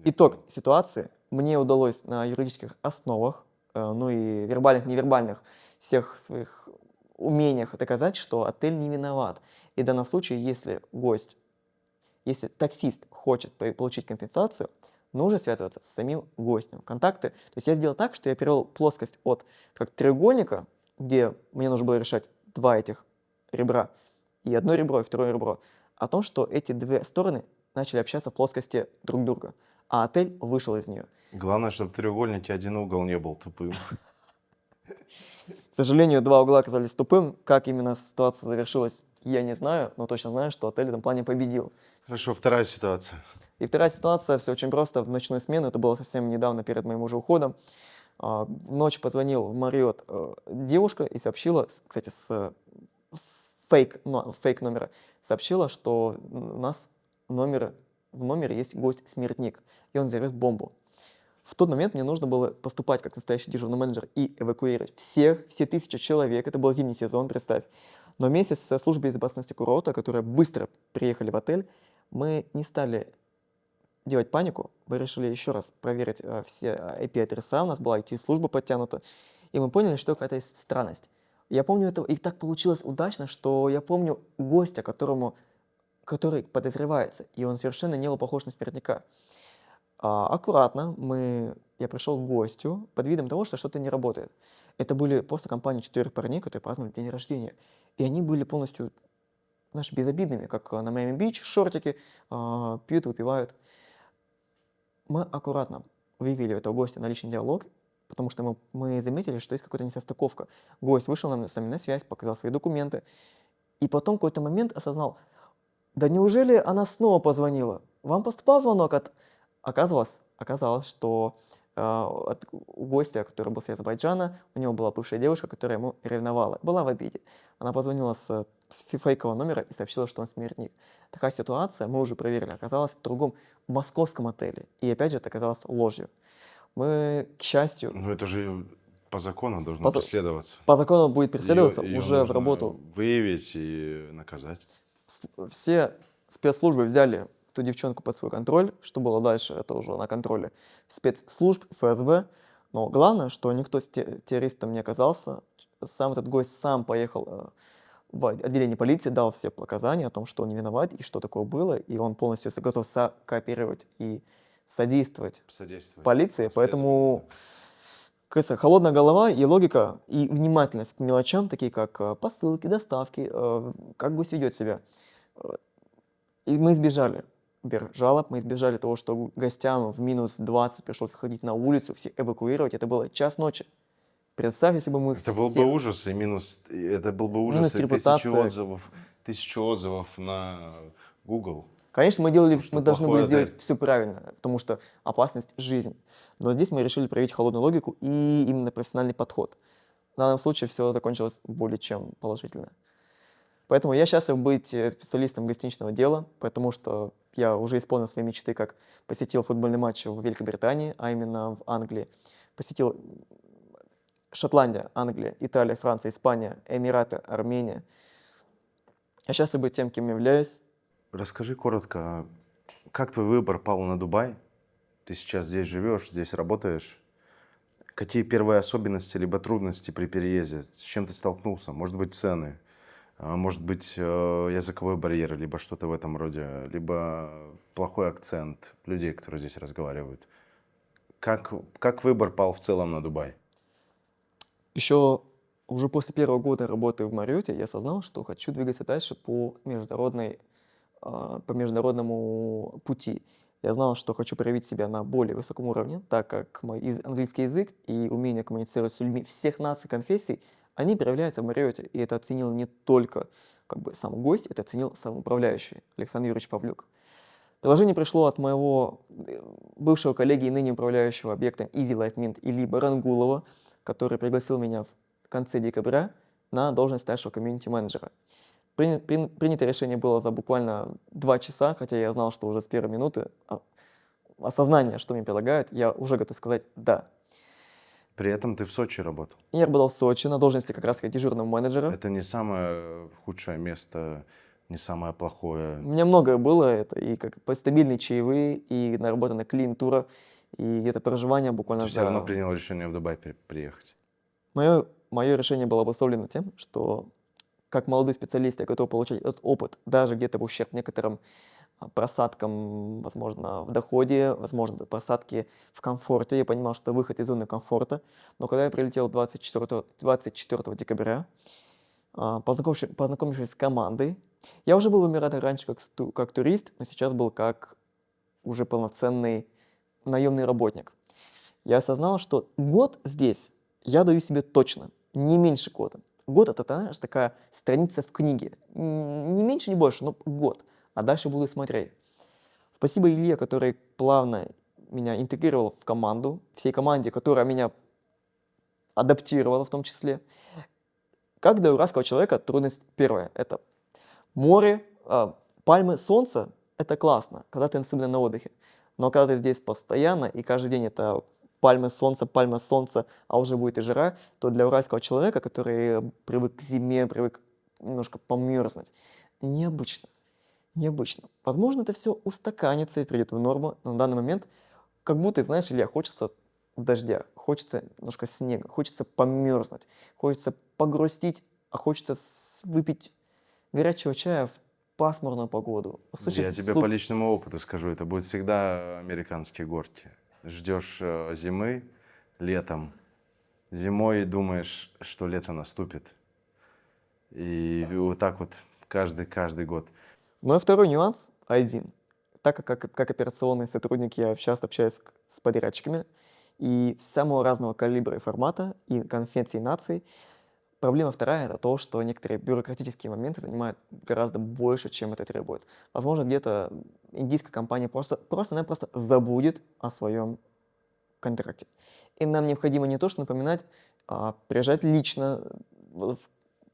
Итог ситуации. Мне удалось на юридических основах, ну и вербальных, невербальных, всех своих умениях доказать, что отель не виноват. И в данном случае, если таксист хочет получить компенсацию, нужно связываться с самим гостем. Контакты. То есть я сделал так, что я перевел плоскость от как треугольника, где мне нужно было решать 2 этих ребра, и одно ребро, и второе ребро, о том, что эти 2 стороны начали общаться в плоскости друг друга, а отель вышел из нее. Главное, чтобы в треугольнике один угол не был тупым. К сожалению, 2 угла оказались тупым. Как именно ситуация завершилась, я не знаю, но точно знаю, что отель в этом плане победил. Хорошо, вторая ситуация. И вторая ситуация, все очень просто, в ночную смену, это было совсем недавно перед моим уже уходом. Ночь позвонил в Marriott девушка и сообщила, кстати, с фейк номера, сообщила, что у нас в номере есть гость-смертник, и он взорвет бомбу. В тот момент мне нужно было поступать как настоящий дежурный менеджер и эвакуировать все 1000 человек. Это был зимний сезон, представь. Но вместе со службой безопасности курорта, которые быстро приехали в отель, мы не стали делать панику. Мы решили еще раз проверить все IP-адреса. У нас была IT-служба подтянута. И мы поняли, что какая-то есть странность. Я помню это, и так получилось удачно, что я помню гостя, который подозревается, и он совершенно не был похож на смертника. Аккуратно я пришел к гостю под видом того, что что-то не работает. Это были просто компания 4 парней, которые праздновали день рождения. И они были полностью, знаешь, безобидными, как на Майами-Бич, шортики, пьют, выпивают. Мы аккуратно вывели этого гостя на личный диалог, потому что мы заметили, что есть какая-то несостыковка. Гость вышел нам с нами на связь, показал свои документы, и потом в какой-то момент осознал, да неужели она снова позвонила? Вам поступал звонок от... Оказалось, что у гостя, который был с Азербайджана, у него была бывшая девушка, которая ему ревновала, была в обиде. Она позвонила с фейкового номера и сообщила, что он смертник. Такая ситуация, мы уже проверили, оказалась в другом московском отеле. И опять же, это оказалось ложью. Мы, к счастью, Ну, это же по закону должно по, за- преследоваться. по закону будет преследоваться Ее уже в нужно работу. выявить и наказать. Все спецслужбы взяли ту девчонку под свой контроль. Что было дальше, это уже на контроле спецслужб, ФСБ. Но главное, что никто террористом не оказался. Сам этот гость сам поехал в отделение полиции, дал все показания о том, что он не виноват и что такое было. И он полностью готов кооперировать и содействовать Содействовать полиции. расследованию, Поэтому кажется, холодная голова и логика, и внимательность к мелочам, такие как посылки, доставки, как гость ведет себя. Э, И мы избежали жалоб, мы избежали того, что гостям в минус 20 пришлось выходить на улицу, всех эвакуировать. Это было час ночи. Представь, если бы мы Это был бы всех... ужас, это был бы ужас, Минус и репутация. тысячи отзывов на Google. Конечно, То, что мы должны плохой были отель. сделать все правильно, потому что опасность– жизнь. Но здесь мы решили проявить холодную логику и именно профессиональный подход. В данном случае все закончилось более чем положительно. Поэтому я счастлив быть специалистом гостиничного дела, потому что я уже исполнил свои мечты, как посетил футбольный матч в Великобритании, а именно в Англии. Посетил Шотландия, Англия, Италия, Франция, Испания, Эмираты, Армения. Я счастлив быть тем, кем являюсь. Расскажи коротко, как твой выбор пал на Дубай? Ты сейчас здесь живешь, здесь работаешь. Какие первые особенности либо трудности при переезде? С чем ты столкнулся? Может быть, цены, может быть, языковой барьер, либо что-то в этом роде, либо плохой акцент людей, которые здесь разговаривают. Как выбор пал в целом на Дубай? Еще уже после первого года работы в Марриоте я осознал, что хочу двигаться дальше по международному пути. Я знал, что хочу проявить себя на более высоком уровне, так как мой английский язык и умение коммуницировать с людьми всех наций и конфессий, они проявляются в Марриоте. И это оценил не только сам гость, это оценил сам управляющий Александр Юрьевич Павлюк. Предложение пришло от моего бывшего коллеги и ныне управляющего объектом Easy Life Mint Ильи Барангулова, который пригласил меня в конце декабря на должность старшего комьюнити-менеджера. Принято решение было за буквально 2 часа, хотя я знал, что уже с первой минуты осознание, что мне предлагают, я уже готов сказать «да». При этом ты в Сочи работал. Я работал в Сочи на должности как раз дежурного менеджера. Это не самое худшее место, не самое У плохое. меня многое было, это и как стабильные чаевые, и наработанная клиентура, и где-то проживание буквально Ты все равно за... принял решение в Дубай приехать. Мое решение было обусловлено тем, что как молодой специалист я готов получать этот опыт, даже где-то в ущерб некоторым просадкам, возможно, в доходе, возможно, просадки в комфорте. Я понимал, что выход из зоны комфорта. Но когда я прилетел 24 декабря, познакомившись с командой, я уже был в Эмиратах раньше как турист, но сейчас был как уже полноценный наемный работник. Я осознал, что год здесь я даю себе точно, не меньше года. Год — это, знаешь, такая страница в книге. Не меньше, не больше, но год. А дальше буду смотреть. Спасибо Илье, который плавно меня интегрировал в команду, всей команде, которая меня адаптировала в том числе. Как для уральского человека трудность первая — это море, пальмы, солнце — это классно, когда ты особенно на отдыхе. Но когда ты здесь постоянно, и каждый день это пальма, солнце, а уже будет и жара, то для уральского человека, который привык к зиме, привык немножко померзнуть, необычно, необычно. Возможно, это все устаканится и придет в норму, но на данный момент как будто, знаешь, Илья, хочется дождя, хочется немножко снега, хочется померзнуть, хочется погрустить, а хочется выпить горячего чая в пасмурную погоду, услышать Я тебе по личному опыту скажу, это будет всегда американские горки. Ждешь зимы летом, зимой думаешь, что лето наступит. И вот так вот каждый год. Ну и второй нюанс один. Так как операционный сотрудник, я часто общаюсь с подрядчиками и самого разного калибра и формата, и конфессий, и наций. Проблема вторая — это то, что некоторые бюрократические моменты занимают гораздо больше, чем это требует. Возможно, где-то индийская компания просто забудет о своем контракте. И нам необходимо не то, что напоминать, а приезжать лично в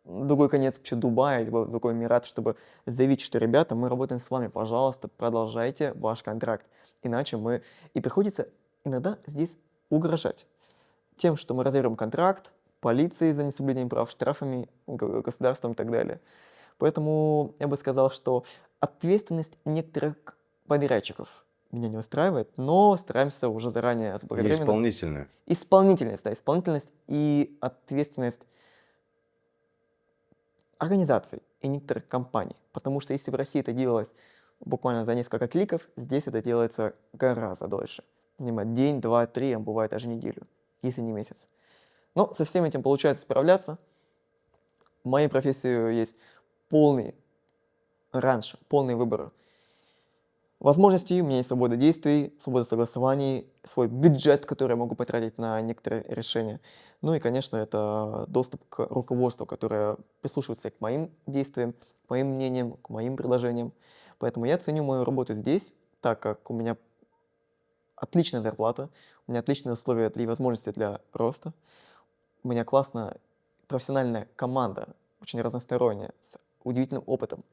другой конец вообще Дубая, либо в другой Эмират, чтобы заявить, что, ребята, мы работаем с вами, пожалуйста, продолжайте ваш контракт. Иначе мы... И приходится иногда здесь угрожать тем, что мы разорвем контракт, полицией за несоблюдение прав, штрафами, государством и так далее. Поэтому я бы сказал, что ответственность некоторых подрядчиков меня не устраивает, но стараемся уже заранее заблаговременно. Неисполнительные. Исполнительность, да, исполнительность и ответственность организаций и некоторых компаний. Потому что если в России это делалось буквально за несколько кликов, здесь это делается гораздо дольше. Занимает день, два, три, а бывает даже неделю, если не месяц. Но со всем этим получается справляться. В моей профессии есть полный раньше, полный выбор возможностей, у меня есть свобода действий, свобода согласований, свой бюджет, который я могу потратить на некоторые решения. Ну и, конечно, это доступ к руководству, которое прислушивается к моим действиям, к моим мнениям, к моим предложениям. Поэтому я ценю мою работу здесь, так как у меня отличная зарплата, у меня отличные условия и возможности для роста. У меня классная профессиональная команда, очень разносторонняя, с удивительным опытом.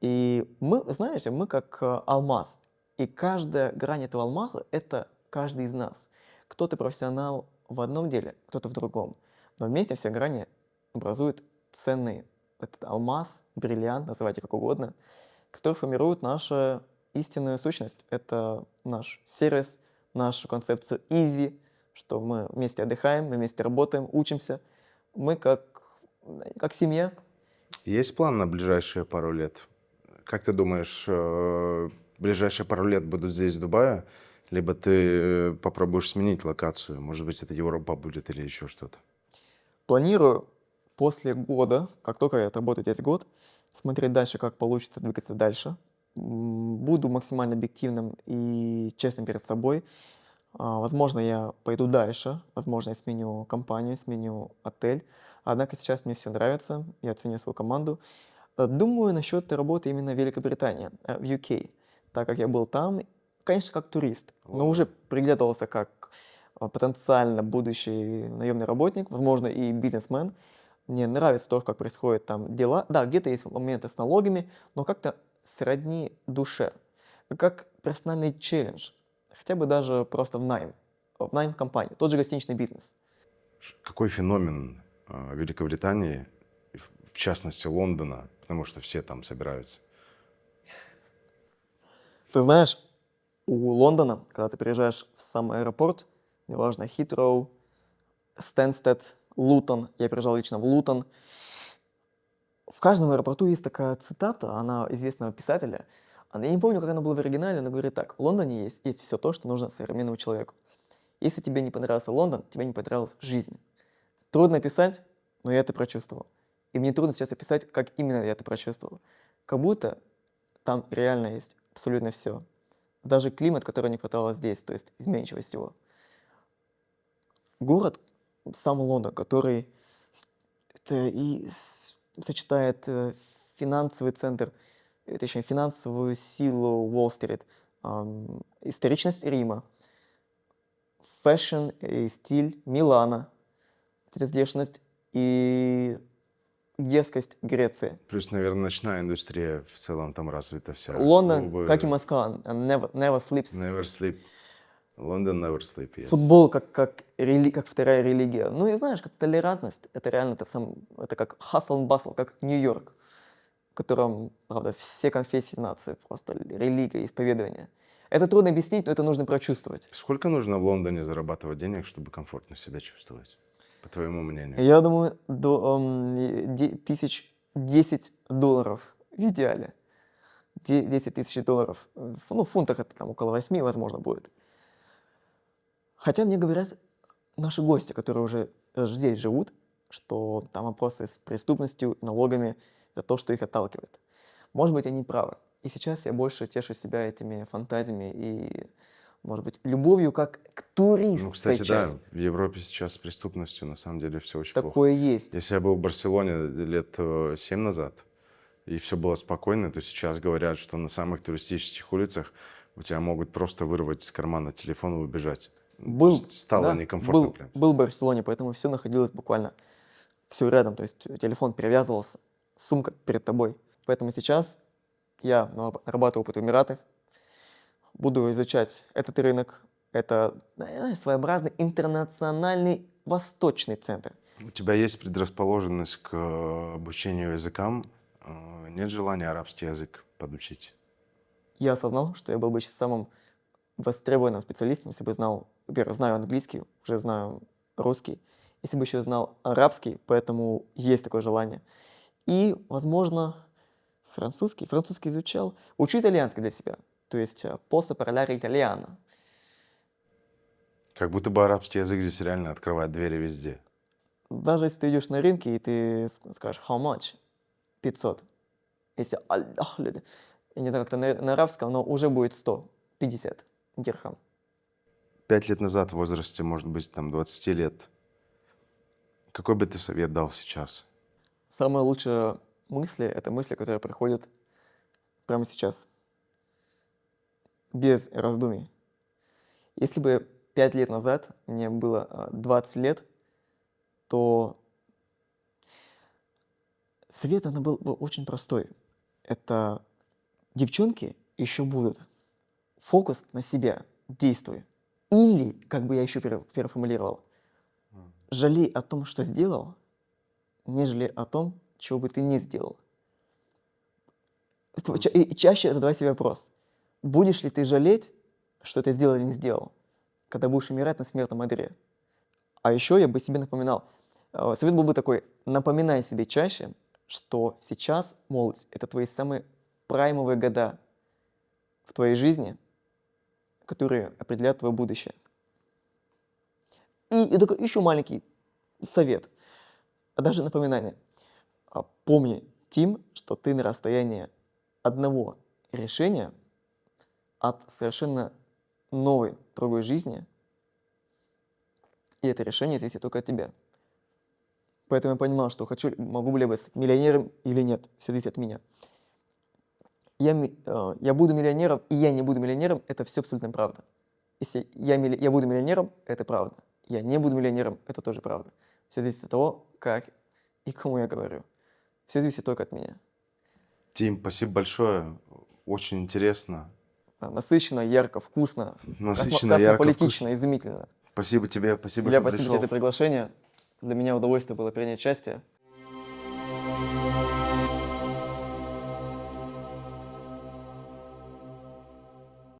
И мы, знаете, мы как алмаз. И каждая грань этого алмаза — это каждый из нас. Кто-то профессионал в одном деле, кто-то в другом. Но вместе все грани образуют ценный этот алмаз, бриллиант, называйте как угодно, который формирует нашу истинную сущность. Это наш сервис, нашу концепцию easy, что мы вместе отдыхаем, мы вместе работаем, учимся. Мы как семья. Есть план на ближайшие пару лет? Как ты думаешь, ближайшие пару лет будут здесь, в Дубае? Либо ты попробуешь сменить локацию? Может быть, это Европа будет или еще что-то? Планирую после года, как только я отработаю здесь год, смотреть дальше, как получится двигаться дальше. Буду максимально объективным и честным перед собой. Возможно, я пойду дальше, возможно, я сменю компанию, сменю отель. Однако сейчас мне все нравится, я ценю свою команду. Думаю насчет работы именно в Великобритании, в UK, так как я был там, конечно, как турист, но уже приглядывался как потенциально будущий наемный работник, возможно, и бизнесмен. Мне нравится то, как происходят там дела. Да, где-то есть моменты с налогами, но как-то сродни душе, как персональный челлендж, хотя бы даже просто в найм в компании, тот же гостиничный бизнес. Какой феномен Великобритании, и в частности Лондона, потому что все там собираются? Ты знаешь, у Лондона, когда ты приезжаешь в сам аэропорт, неважно, Хитроу, Стэнстед, Лутон, я приезжал лично в Лутон, в каждом аэропорту есть такая цитата, она известного писателя. Я не помню, как она была в оригинале, но говорит так: в Лондоне есть все то, что нужно современному человеку. Если тебе не понравился Лондон, тебе не понравилась жизнь. Трудно писать, но я это прочувствовал. И мне трудно сейчас описать, как именно я это прочувствовал. Как будто там реально есть абсолютно все. Даже климат, которого не хватало здесь, то есть изменчивость его. Город, сам Лондон, который сочетает финансовый центр, точнее, финансовую силу Уолл-стрит, историчность Рима, фэшн и стиль Милана, вот эта сдержанность и дерзкость Греции. Плюс, наверное, ночная индустрия в целом там развита вся. Лондон, как и Клубы, Москва, never sleeps. never sleep. Лондон never sleep, yes. Футбол как вторая религия. Ну и знаешь, как толерантность, это реально это как hustle and bustle, как Нью-Йорк, в котором, правда, все конфессии нации, просто религия, исповедование. Это трудно объяснить, но это нужно прочувствовать. Сколько нужно в Лондоне зарабатывать денег, чтобы комфортно себя чувствовать, по твоему мнению? Я думаю, тысяч $10 в идеале. 10 тысяч долларов. Ну, в фунтах это там около 8, возможно, будет. Хотя мне говорят наши гости, которые уже даже здесь живут, что там вопросы с преступностью, налогами, это то, что их отталкивает. Может быть, они правы. И сейчас я больше тешу себя этими фантазиями и, может быть, любовью как к туристской Ну, кстати, да, части. в Европе сейчас с преступностью на самом деле все очень плохо. Такое есть. Если я был в Барселоне лет 7 назад, и все было спокойно, то сейчас говорят, что на самых туристических улицах у тебя могут просто вырвать из кармана телефон и убежать. То есть стало некомфортно прям. Был в Барселоне, поэтому все находилось буквально все рядом. То есть телефон привязывался, сумка перед тобой. Поэтому сейчас я нарабатываю опыт в Эмиратах, буду изучать этот рынок. Это, знаешь, своеобразный интернациональный восточный центр. У тебя есть предрасположенность к обучению языкам, нет желания арабский язык подучить? Я осознал, что я был бы сейчас самым востребованным специалистом, если бы знал, во-первых, знаю английский, уже знаю русский, если бы еще знал арабский, поэтому есть такое желание. И, возможно, французский. Французский изучал. Учу итальянский для себя. То есть posso parlare italiano. Как будто бы арабский язык здесь реально открывает двери везде. Даже если ты идешь на рынке и ты скажешь how much? 500. Если я не знаю, как это на арабском, но уже будет 150 дирхам. 5 лет назад в возрасте, может быть, там 20 лет, какой бы ты совет дал сейчас? Самая лучшая мысль — это мысли, которые приходят прямо сейчас, без раздумий. Если бы 5 лет назад мне было 20 лет, то совет он был бы очень простой. Это девчонки еще будут. Фокус на себя, действуй. Или, как бы я еще переформулировал, жалей о том, что сделал, нежели о том, чего бы ты не сделал. И чаще задавай себе вопрос. Будешь ли ты жалеть, что ты сделал или не сделал, когда будешь умирать на смертном одре? А еще я бы себе напоминал, совет был бы такой: напоминай себе чаще, что сейчас молодость — это твои самые праймовые года в твоей жизни, которые определяют твое будущее. И такой еще маленький совет, а даже напоминание. Помни, Тим, что ты на расстоянии одного решения от совершенно новой, другой жизни, и это решение зависит только от тебя. Поэтому я понимал, что могу ли я быть миллионером или нет, все зависит от меня. Я буду миллионером, и я не буду миллионером, это все абсолютно правда. Если я буду миллионером, это правда. Я не буду миллионером, это тоже правда. Все зависит от того, как и кому я говорю. Все зависит только от меня. Тим, спасибо большое. Очень интересно. Насыщенно, ярко, вкусно, Насыщенно, ярко, космополитично, вкусно. изумительно. Спасибо тебе, спасибо, Илья, что спасибо тебе пришел. за приглашение. Для меня удовольствие было принять участие.